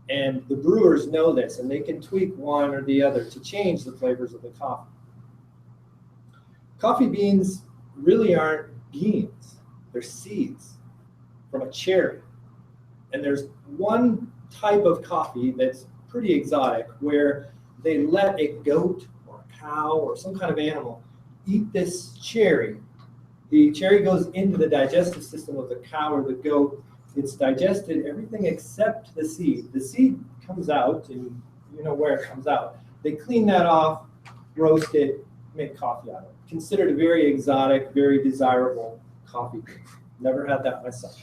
And the brewers know this, and they can tweak one or the other to change the flavors of the coffee. Coffee beans really aren't beans. They're seeds from a cherry. And there's one type of coffee that's pretty exotic where they let a goat or a cow or some kind of animal eat this cherry. The cherry goes into the digestive system of the cow or the goat. It's digested, everything except the seed. The seed comes out, and you know where it comes out. They clean that off, roast it, make coffee out of it. Considered a very exotic, very desirable coffee bean. Never had that myself.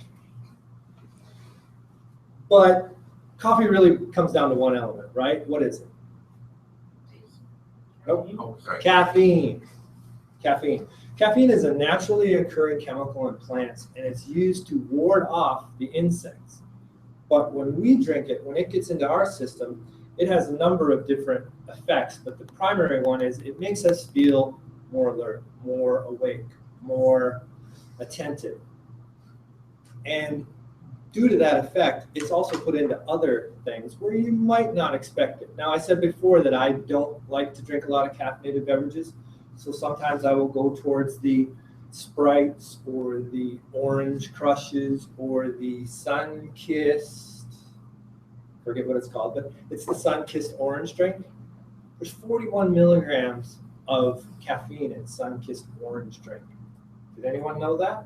But coffee really comes down to one element, right? What is it? Nope. Caffeine. Caffeine. Caffeine is a naturally occurring chemical in plants, and it's used to ward off the insects. But when we drink it, when it gets into our system, it has a number of different effects, but the primary one is it makes us feel more alert, more awake, more attentive. And due to that effect, it's also put into other things where you might not expect it. Now, I said before that I don't like to drink a lot of caffeinated beverages. So sometimes I will go towards the Sprites or the Orange Crushes or the Sun-Kissed, forget what it's called, but it's the Sun-Kissed orange drink. There's 41 milligrams of caffeine in Sun-Kissed orange drink. Did anyone know that?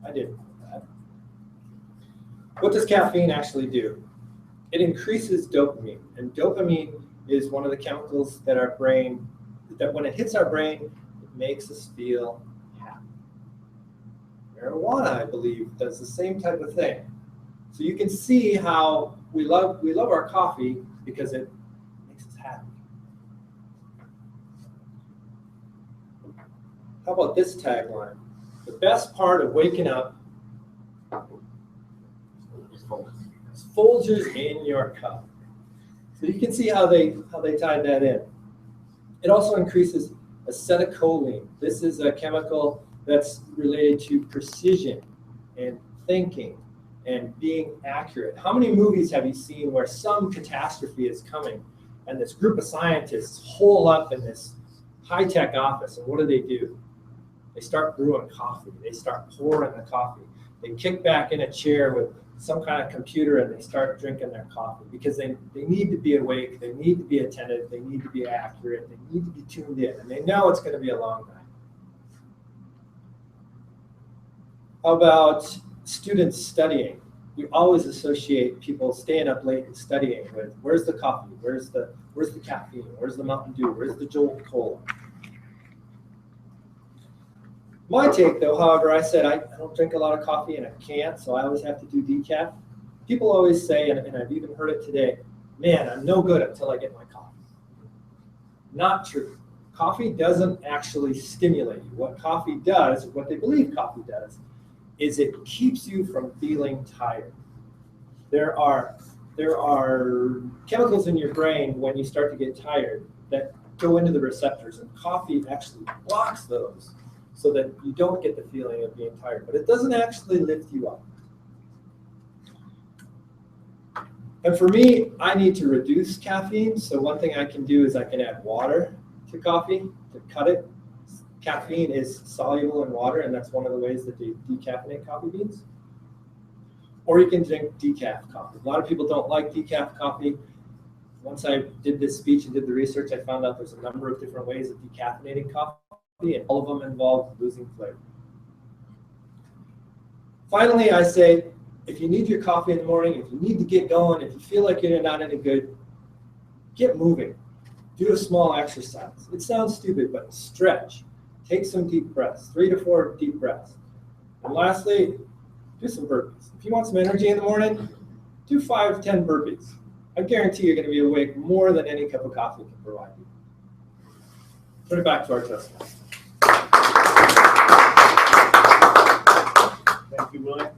I didn't know that. What does caffeine actually do? It increases dopamine, and dopamine is one of the chemicals that our brain, that when it hits our brain, it makes us feel happy. Marijuana, I believe, does the same type of thing. So you can see how we love our coffee because it makes us happy. How about this tagline? The best part of waking up is Folgers in your cup. So you can see how they tied that in. It also increases acetylcholine. This is a chemical that's related to precision and thinking and being accurate. How many movies have you seen where some catastrophe is coming and this group of scientists hole up in this high-tech office, and what do? They start brewing coffee. They start pouring the coffee. They kick back in a chair with some kind of computer and they start drinking their coffee because they need to be awake, they need to be attentive, they need to be accurate, they need to be tuned in, and they know it's going to be a long night. How about students studying? We always associate people staying up late and studying with where's the coffee, where's the caffeine, where's the Mountain Dew, where's the Jolt Cola. My take, though, however, I said I don't drink a lot of coffee and I can't, so I always have to do decaf. People always say, and I've even heard it today, man, I'm no good until I get my coffee. Not true. Coffee doesn't actually stimulate you. What coffee does, what they believe coffee does, is it keeps you from feeling tired. There are chemicals in your brain when you start to get tired that go into the receptors, and coffee actually blocks those so that you don't get the feeling of being tired, but it doesn't actually lift you up. And for me, I need to reduce caffeine, so one thing I can do is I can add water to coffee to cut it. Caffeine is soluble in water, and that's one of the ways that they decaffeinate coffee beans. Or you can drink decaf coffee. A lot of people don't like decaf coffee. Once I did this speech and did the research, I found out there's a number of different ways of decaffeinating coffee, and all of them involve losing flavor. Finally, I say, if you need your coffee in the morning, if you need to get going, if you feel like you're not any good, get moving. Do a small exercise. It sounds stupid, but stretch. Take some deep breaths, 3 to 4 deep breaths. And lastly, do some burpees. If you want some energy in the morning, do 5 to 10 burpees. I guarantee you're going to be awake more than any cup of coffee can provide you. Turn it back to our testimony. Thank you, William.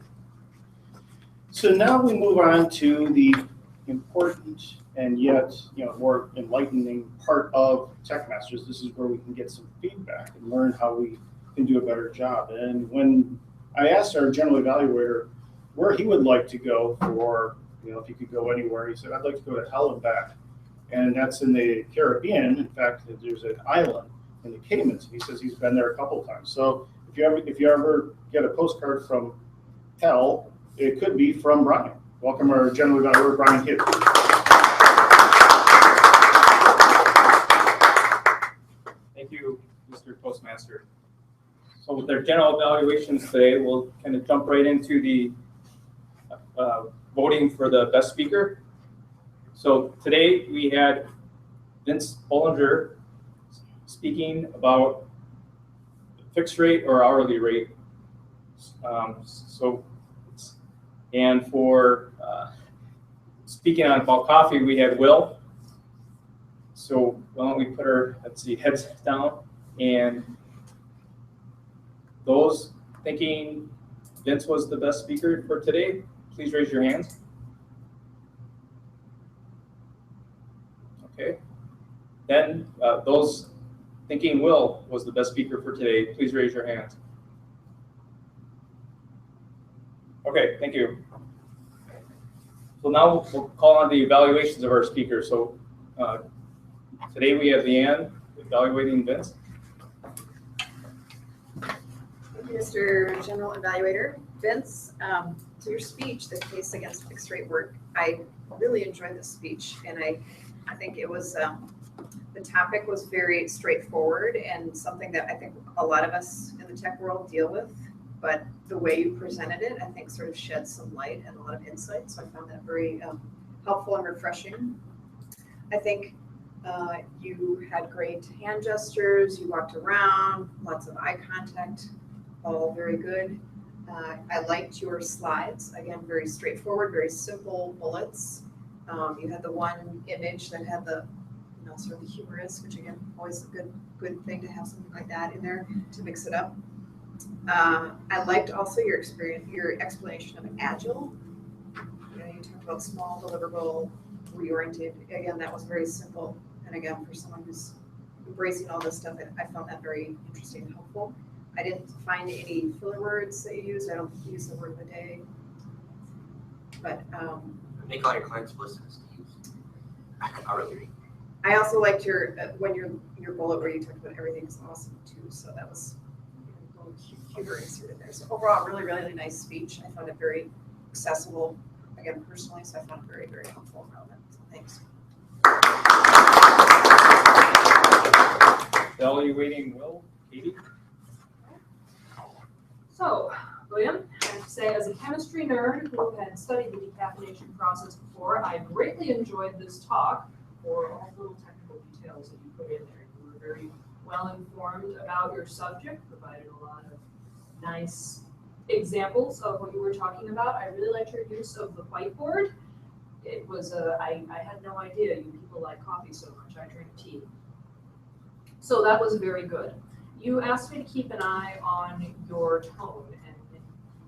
So now we move on to the important and yet more enlightening part of TechMasters. This is where we can get some feedback and learn how we can do a better job. And when I asked our general evaluator where he would like to go for, if he could go anywhere, he said, I'd like to go to hell and back. And that's in the Caribbean. In fact, there's an island in the Caymans. He says he's been there a couple times. So if you ever get a postcard from hell, it could be from Brian. Welcome our general evaluator, Brian Hibbs. Thank you, Mr. Postmaster. So with our general evaluations today, we'll kind of jump right into the voting for the best speaker. So today we had Vince Bollinger speaking about fixed rate or hourly rate. And for speaking on about coffee, we had Will. So why don't we put our, heads down, and those thinking Vince was the best speaker for today, please raise your hands. Okay. Then those thinking Will was the best speaker for today, please raise your hands. Okay, thank you. So now we'll call on the evaluations of our speakers. So today we have Leanne evaluating Vince. Thank you, Mr. General Evaluator. Vince, to your speech, the case against fixed rate work, I really enjoyed this speech, and I think it was The topic was very straightforward and something that I think a lot of us in the tech world deal with, but the way you presented it, I think sort of shed some light and a lot of insight, so I found that very helpful and refreshing. I think you had great hand gestures, you walked around, lots of eye contact, all very good. I liked your slides, again, very straightforward, very simple bullets. You had the one image that had the, sort of the humorous, which again, always a good thing to have something like that in there to mix it up. I liked also your explanation of Agile. You talked about small, deliverable, reoriented. Again, that was very simple. And again, for someone who's embracing all this stuff, I found that very interesting and helpful. I didn't find any filler words that you used. I don't use the word of the day. But Make all your clients listeners to use. I really agree. I also liked your bullet where you talked about everything's awesome too. So that was a little humor inserted there. So overall, really, really nice speech. I found it very accessible, again, personally. So I found it very, very helpful and relevant. So thanks. Evaluating Will, Katie? So, William, I have to say, as a chemistry nerd who had studied the decaffeination process before, I greatly enjoyed this talk for all the little technical details that you put in there. You were very well informed about your subject, provided a lot of nice examples of what you were talking about. I really liked your use of the whiteboard. It was I had no idea you people like coffee so much. I drink tea. So that was very good. You asked me to keep an eye on your tone, and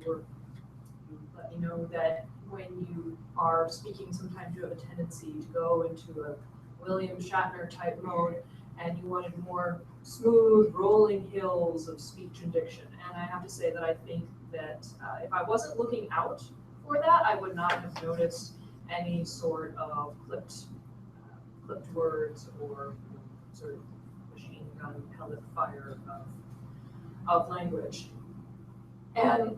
you let me know that when you are speaking, sometimes you have a tendency to go into a William Shatner type mode, and you wanted more smooth, rolling hills of speech and diction. And I have to say that I think that if I wasn't looking out for that, I would not have noticed any sort of clipped words or sort of machine gun held at fire of language. And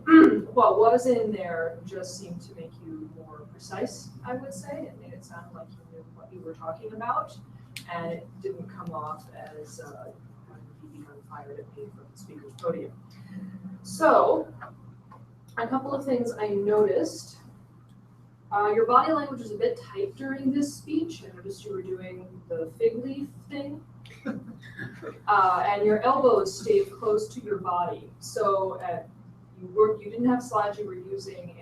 what was in there just seemed to make you more precise, I would say. It made it sound like you knew what you were talking about, and it didn't come off as being fired at me from the speaker's podium. So, a couple of things I noticed. Your body language was a bit tight during this speech. I noticed you were doing the fig leaf thing. And your elbows stayed close to your body. So you didn't have slides, you were using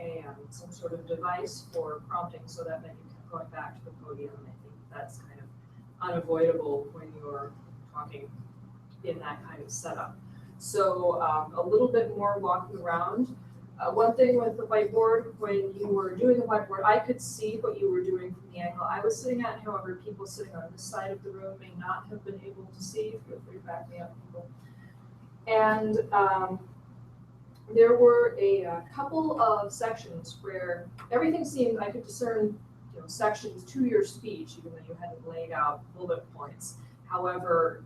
some sort of device for prompting, so that meant you kept going back to the podium. And I think that's kind of unavoidable when you're talking in that kind of setup. So a little bit more walking around. One thing with the whiteboard, when you were doing the whiteboard, I could see what you were doing from the angle I was sitting at. However, people sitting on this side of the room may not have been able to see. Feel free to back me up, people. And there were a couple of sections where everything seemed, I could discern sections to your speech, even though you hadn't laid out bullet points. However,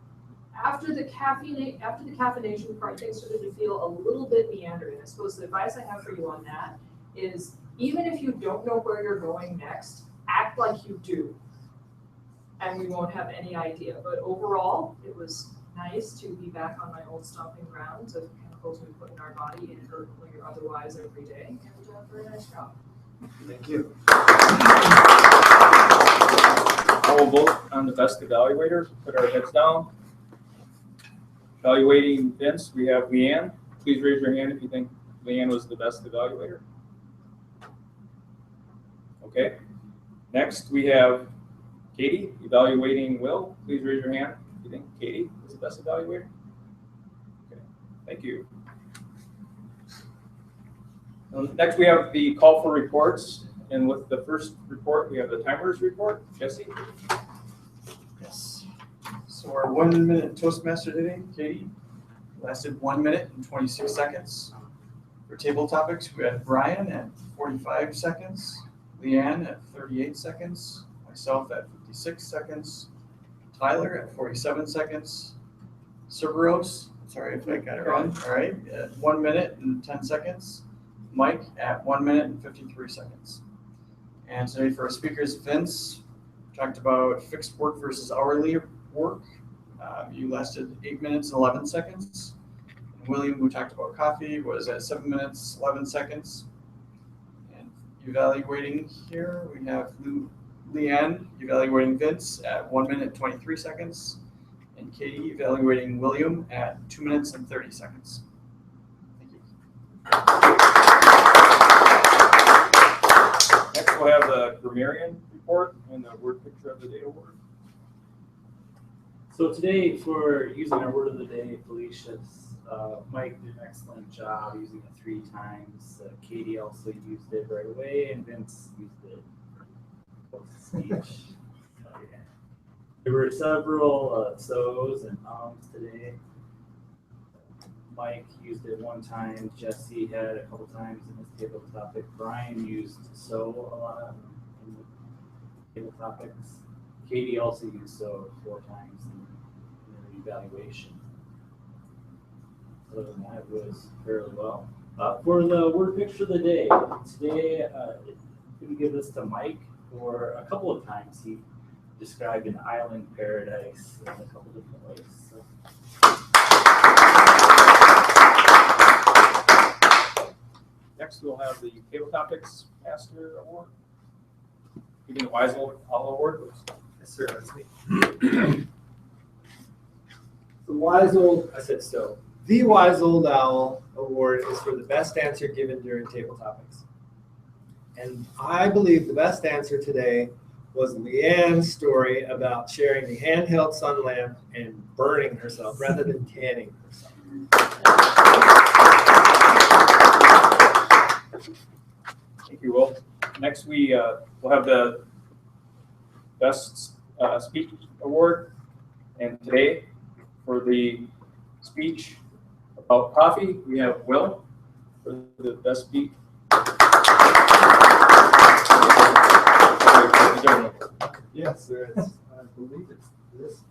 after the caffeination part, things started to feel a little bit meandering. I suppose the advice I have for you on that is, even if you don't know where you're going next, act like you do, and we won't have any idea. But overall, it was nice to be back on my old stomping grounds of chemicals we put in our body inadvertently or otherwise every day. And very nice job. Thank you. I will vote on the best evaluator. Put our heads down. Evaluating Vince, we have Leanne. Please raise your hand if you think Leanne was the best evaluator. Okay. Next, we have Katie, evaluating Will. Please raise your hand if you think Katie is the best evaluator. Okay, thank you. Next, we have the call for reports. And with the first report, we have the timers report. Jesse? Yes. So our 1 minute Toastmaster today, Katie, lasted 1 minute and 26 seconds. For table topics, we had Brian at 45 seconds, Leanne at 38 seconds, myself at 56 seconds, Tyler at 47 seconds, Cerberos, sorry if I got it wrong, all right, at 1 minute and 10 seconds, Mike at 1 minute and 53 seconds. And today for our speakers, Vince talked about fixed work versus hourly work. You lasted 8 minutes and 11 seconds. And William, who talked about coffee, was at 7 minutes, 11 seconds. And evaluating here, we have Leanne evaluating Vince at 1 minute, 23 seconds. And Katie evaluating William at 2 minutes and 30 seconds. Thank you. Next, we'll have the grammarian report and the word picture of the day award. So today, for using our word of the day, Felicia's, Mike did an excellent job using it 3 times. Katie also used it right away, and Vince used it for speech. There were several so's and ums today. Mike used it 1 time. Jesse had a couple times in his table topic. Brian used so a lot in the table topics. Katie also used so 4 times in the evaluation. Other than that, it was fairly well. For the word picture of the day, today I'm going to give this to Mike. For a couple of times, he described an island paradise in a couple different ways. So. Next, we'll have the Table Topics Master Award. Giving the Wise Old Owl Award, please. Yes, sir, that's me. The Wise Old Owl Award is for the best answer given during table topics. And I believe the best answer today was Leanne's story about sharing the handheld sun lamp and burning herself rather than tanning herself. Thank you, Will. Next, we'll have the Best Speech Award. And today, for the speech about coffee, we have Will for the best speech. Yes, sir. I believe it's this.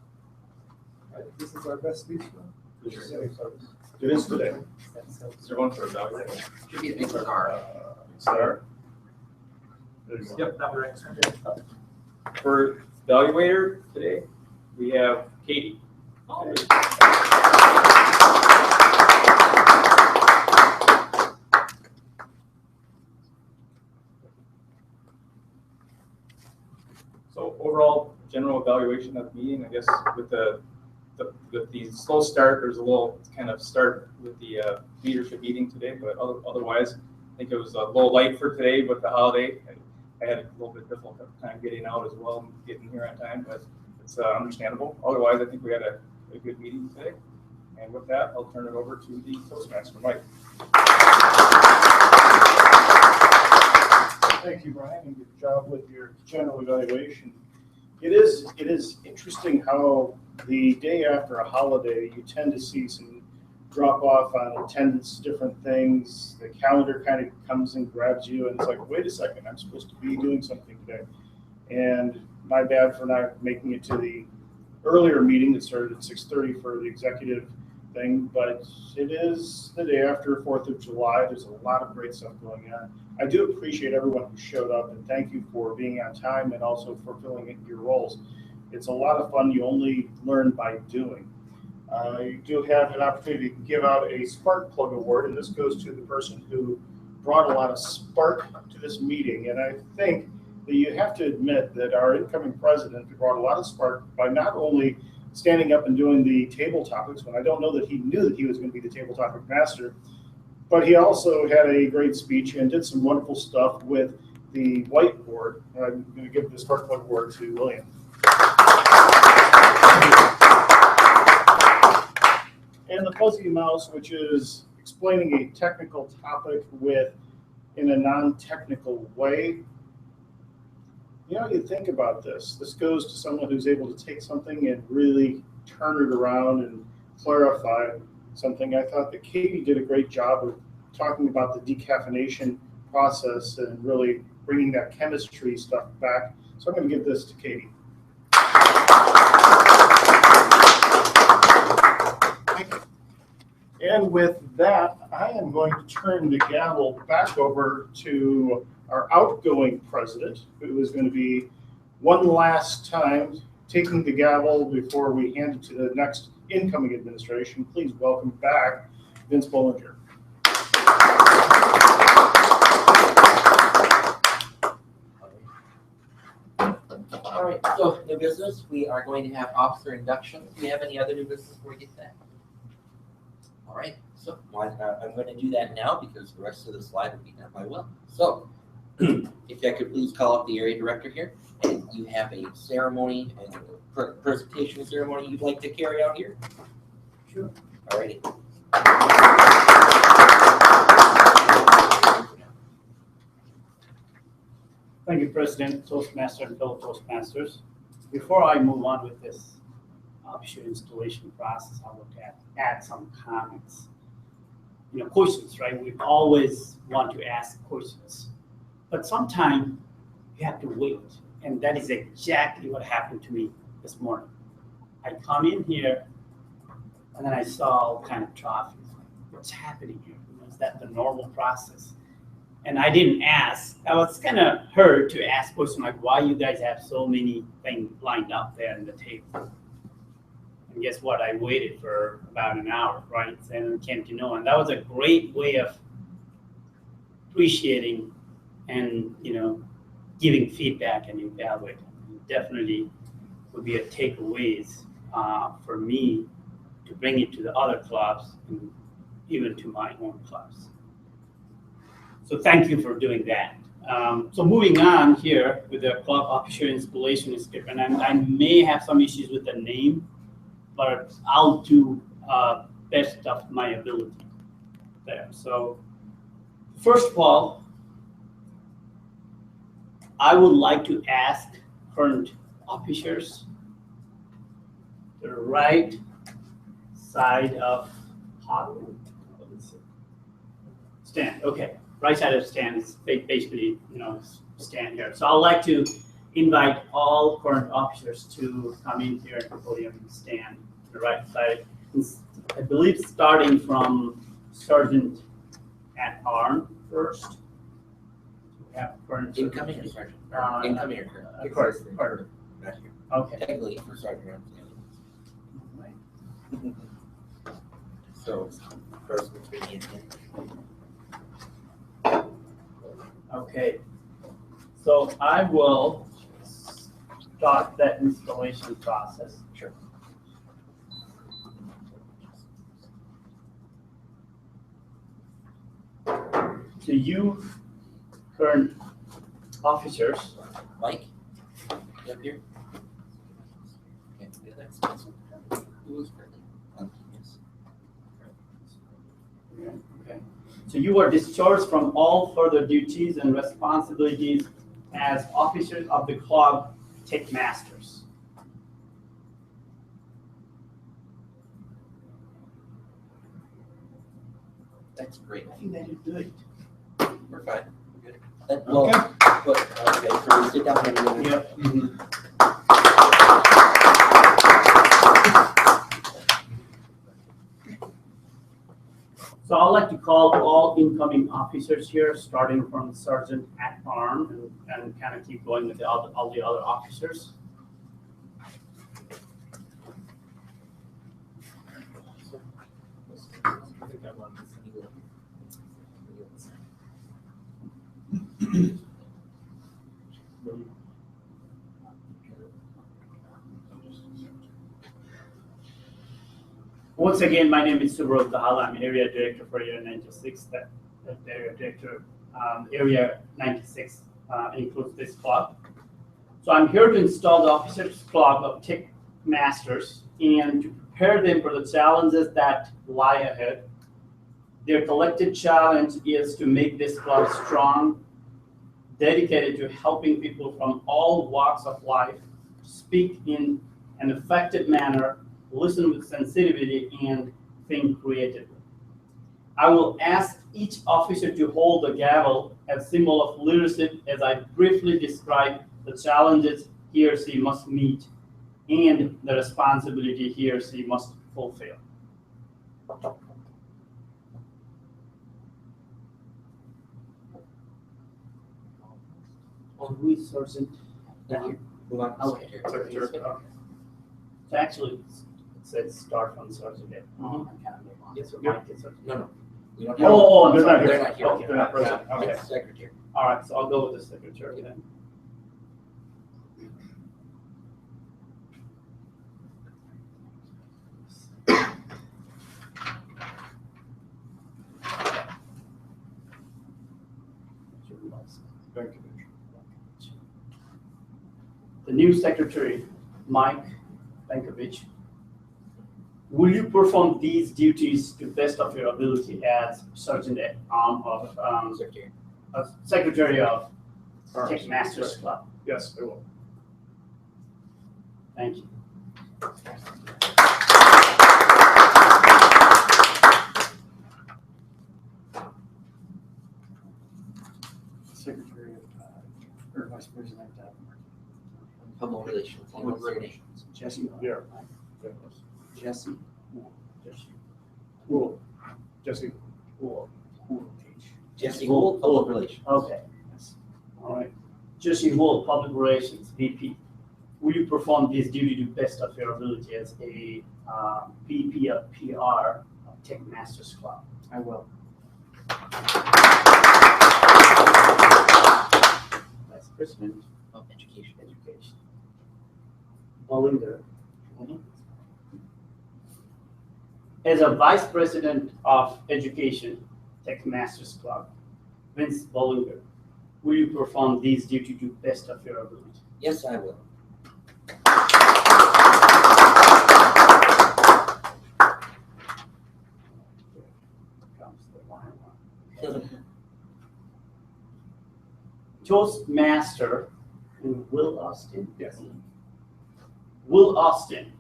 This is our best speech now. It is today. Is there one for evaluation? Should be a big star. Star. Yep, that one right. For evaluator today, we have Katie. So overall, general evaluation of the meeting, I guess with the slow start, there's a little kind of start with the leadership meeting today, but otherwise, I think it was a little light for today with the holiday. I had a little bit difficult time getting out as well and getting here on time, but it's understandable. Otherwise, I think we had a good meeting today. And with that, I'll turn it over to the Toastmaster, Mike. Thank you, Brian, and good job with your general evaluation. It is interesting how the day after a holiday, you tend to see some drop off on attendance, different things. The calendar kind of comes and grabs you, and it's like, wait a second, I'm supposed to be doing something today. And my bad for not making it to the earlier meeting that started at 6:30 for the executive thing, but it is the day after 4th of July. There's a lot of great stuff going on. I do appreciate everyone who showed up, and thank you for being on time and also for filling in your roles. It's a lot of fun. You only learn by doing. You do have an opportunity to give out a Spark Plug Award, and this goes to the person who brought a lot of spark to this meeting. And I think that you have to admit that our incoming president brought a lot of spark by not only standing up and doing the table topics, when I don't know that he knew that he was going to be the table topic master, but he also had a great speech and did some wonderful stuff with the whiteboard. I'm going to give the Spark Plug Award to William. And the fuzzy mouse, which is explaining a technical topic in a non-technical way. You know, you think about this. This goes to someone who's able to take something and really turn it around and clarify something. I thought that Katie did a great job of talking about the decaffeination process and really bringing that chemistry stuff back. So I'm going to give this to Katie. And with that, I am going to turn the gavel back over to our outgoing president, who is going to be one last time taking the gavel before we hand it to the next incoming administration, please welcome back Vince Bollinger. All right, so new business, we are going to have officer induction. Do we have any other new business before we get to that? All right, so I'm going to do that now because the rest of the slide will be done by Will. So if I could please call up the area director here, and you have a ceremony and presentation ceremony you'd like to carry out here? Sure. All righty. Thank you, President, Toastmaster, and fellow Toastmasters. Before I move on with this official installation process, I want to add some comments. Questions, right? We always want to ask questions, but sometimes you have to wait, and that is exactly what happened to me this morning. I come in here, and then I saw all kind of traffic. What's happening here? Is that the normal process? And I didn't ask. I was kind of hurt to ask questions like, why you guys have so many things lined up there on the table? And guess what? I waited for about an hour, right? And came to know. And that was a great way of appreciating and, giving feedback and evaluating. Definitely would be a takeaways for me to bring it to the other clubs and even to my own clubs. So thank you for doing that. So moving on here with the club official installation script, and I may have some issues with the name, but I'll do best of my ability there. So first of all, I would like to ask current officers the right side of stand. Okay. Right side of the stand is basically, stand here. So I'd like to invite all current officers to come in here at the podium and stand on the right side. I believe starting from Sergeant at Arm first. We have current Incoming or sergeant? Incoming or current? Current. Not here. Okay. Technically for sergeant. So first between me and him. Okay, so I will start that installation process. Sure. To you, current officers. Mike, you up here? Okay, yeah, that's who was currently? Yes. Okay. So you are discharged from all further duties and responsibilities as officers of the club TechMasters. That's great. I think that is good. We're fine. We're good. Well, Okay. Okay, so we sit down and we'll. Yep. So I'd like to call all incoming officers here, starting from Sergeant at Arm, and kind of keep going with all the other officers. Once again, my name is Subros Dahala. I'm Area Director for Area 96. That Area Director, Area 96 includes this club. So I'm here to install the Officers Club of TechMasters and to prepare them for the challenges that lie ahead. Their collective challenge is to make this club strong, dedicated to helping people from all walks of life speak in an effective manner, listen with sensitivity, and think creatively. I will ask each officer to hold the gavel as a symbol of leadership as I briefly describe the challenges he or she must meet and the responsibility he or she must fulfill. Well, who is Sergeant? Thank you. Move on. Okay. Here. Okay. So actually, it says start from Saturday. Mhm. I can't move on. Yes, sir. Mike is Saturday. No, we don't have. Oh, they're not here. They're not here. Okay, they're not present. Yeah, Okay. it's secretary. All right, so I'll go with the secretary then. The new secretary, Mike Benkovich. Will you perform these duties to best of your ability as Sergeant at Arm of Secretary. Secretary of Arms. TechMasters Club? Yes, I will. Thank you. Secretary or Vice President Public relations. Public Relations, Jesse. Yeah. Jesse. Cool. Jesse. Jesse Gould, public relations. Okay. All right. Jesse Wool, Public Relations, VP. Will you perform this duty to best of your ability as a VP of PR of TechMasters Club? I will. Vice President Of education. Education. Bollinger. As a Vice President of Education, TechMasters Club, Vince Bollinger, will you perform these duties to best of your ability? Yes, I will. Toastmaster, Will Austin. Yes. Will Austin,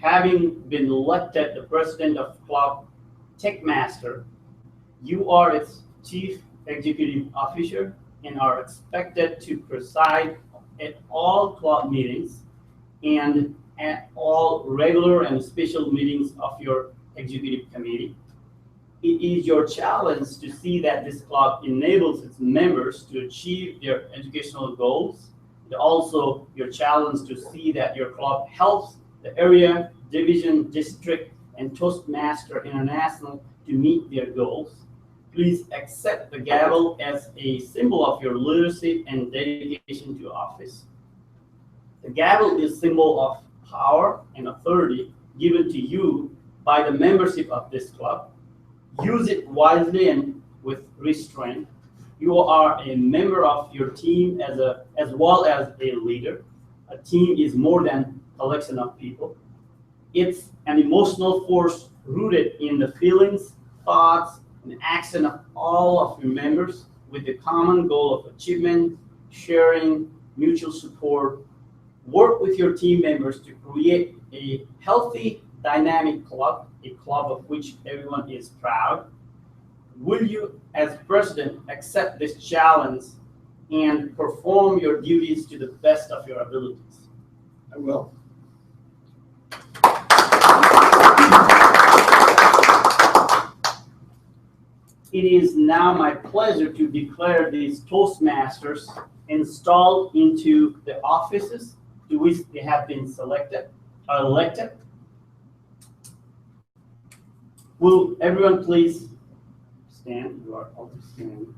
having been elected the president of Club TechMaster, you are its chief executive officer and are expected to preside at all club meetings and at all regular and special meetings of your executive committee. It is your challenge to see that this club enables its members to achieve their educational goals. And also your challenge to see that your club helps the area, division, district, and Toastmaster International to meet their goals. Please accept the gavel as a symbol of your leadership and dedication to office. The gavel is a symbol of power and authority given to you by the membership of this club. Use it wisely and with restraint. You are a member of your team as well as a leader. A team is more than a collection of people. It's an emotional force rooted in the feelings, thoughts, and action of all of your members with the common goal of achievement, sharing, mutual support. Work with your team members to create a healthy, dynamic club, a club of which everyone is proud. Will you, as president, accept this challenge and perform your duties to the best of your abilities? I will. It is now my pleasure to declare these Toastmasters installed into the offices to which they have been elected. Will everyone please stand? You are all standing.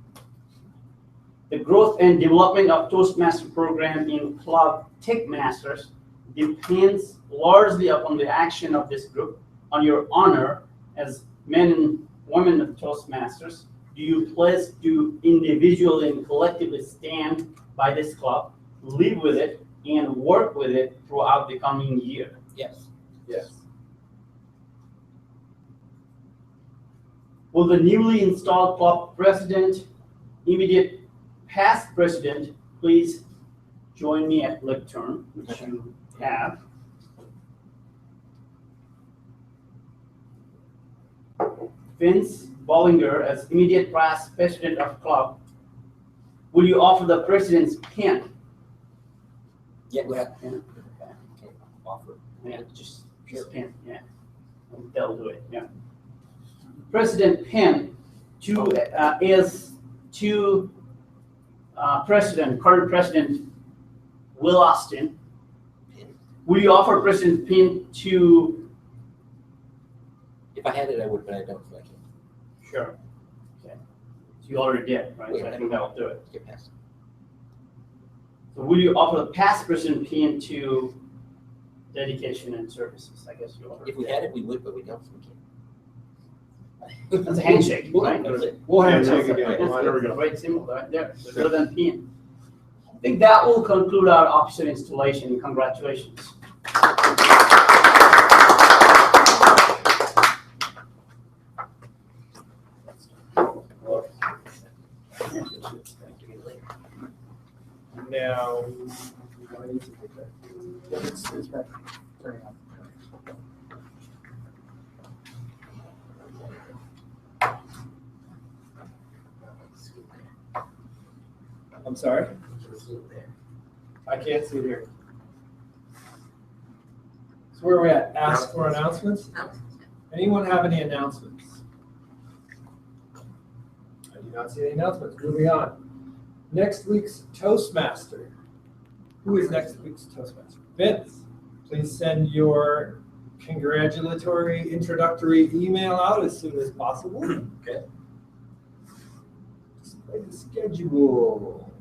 The growth and development of Toastmaster program in Club TechMasters depends largely upon the action of this group. On your honor as men and women of Toastmasters, do you pledge to individually and collectively stand by this club, live with it, and work with it throughout the coming year? Yes. Yes. Will the newly installed club president, immediate past president, please join me at lectern, which you have. Vince Bollinger, as immediate past president of club, will you offer the president's pen? Yeah, go ahead. Pen? Okay, offer. Yeah, just pen, yeah. They'll do it, yeah. President pen is to current president Will Austin. Will you offer person PIN to? If I had it, I would, but I don't, so I can't. Sure. Okay. So you already did, right? Wait, So I think that'll do it. Get past. So will you offer the past person PIN to dedication and services? I guess you already If we did. had it, we would, but we don't, so we can't. That's a handshake, right? That's it. We'll Handshake handshake again. There we go. Right symbol right there, rather than PIN. I think that will conclude our officer installation. Congratulations. Now, I need to take that. Yeah, it's back. Turn it on. I'm sorry? I can't see it here. So where are we at? Ask for announcements? Anyone have any announcements? I do not see any announcements. Moving on. Next week's Toastmaster. Who is next week's Toastmaster? Vince, please send your congratulatory introductory email out as soon as possible. Okay. Display the schedule.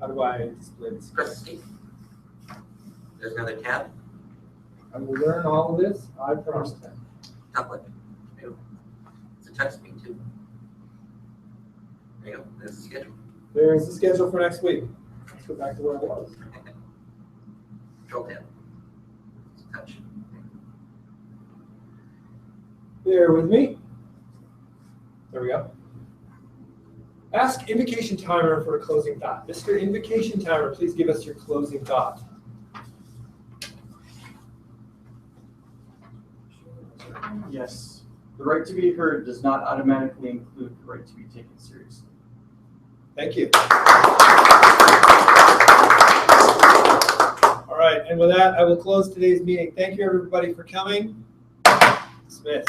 How do I display the schedule? Press escape. There's another tab. I will learn all of this, I promise. Top left. It's a touch screen too. There you go. There's the schedule. There's the schedule for next week. Let's go back to where I was. Control tab. It's a touch. Bear with me. There we go. Ask Invocation Timer for a closing thought. Mr. Invocation Timer, please give us your closing thought. Yes, the right to be heard does not automatically include the right to be taken seriously. Thank you. All right, and with that, I will close today's meeting. Thank you, everybody, for coming. Smith.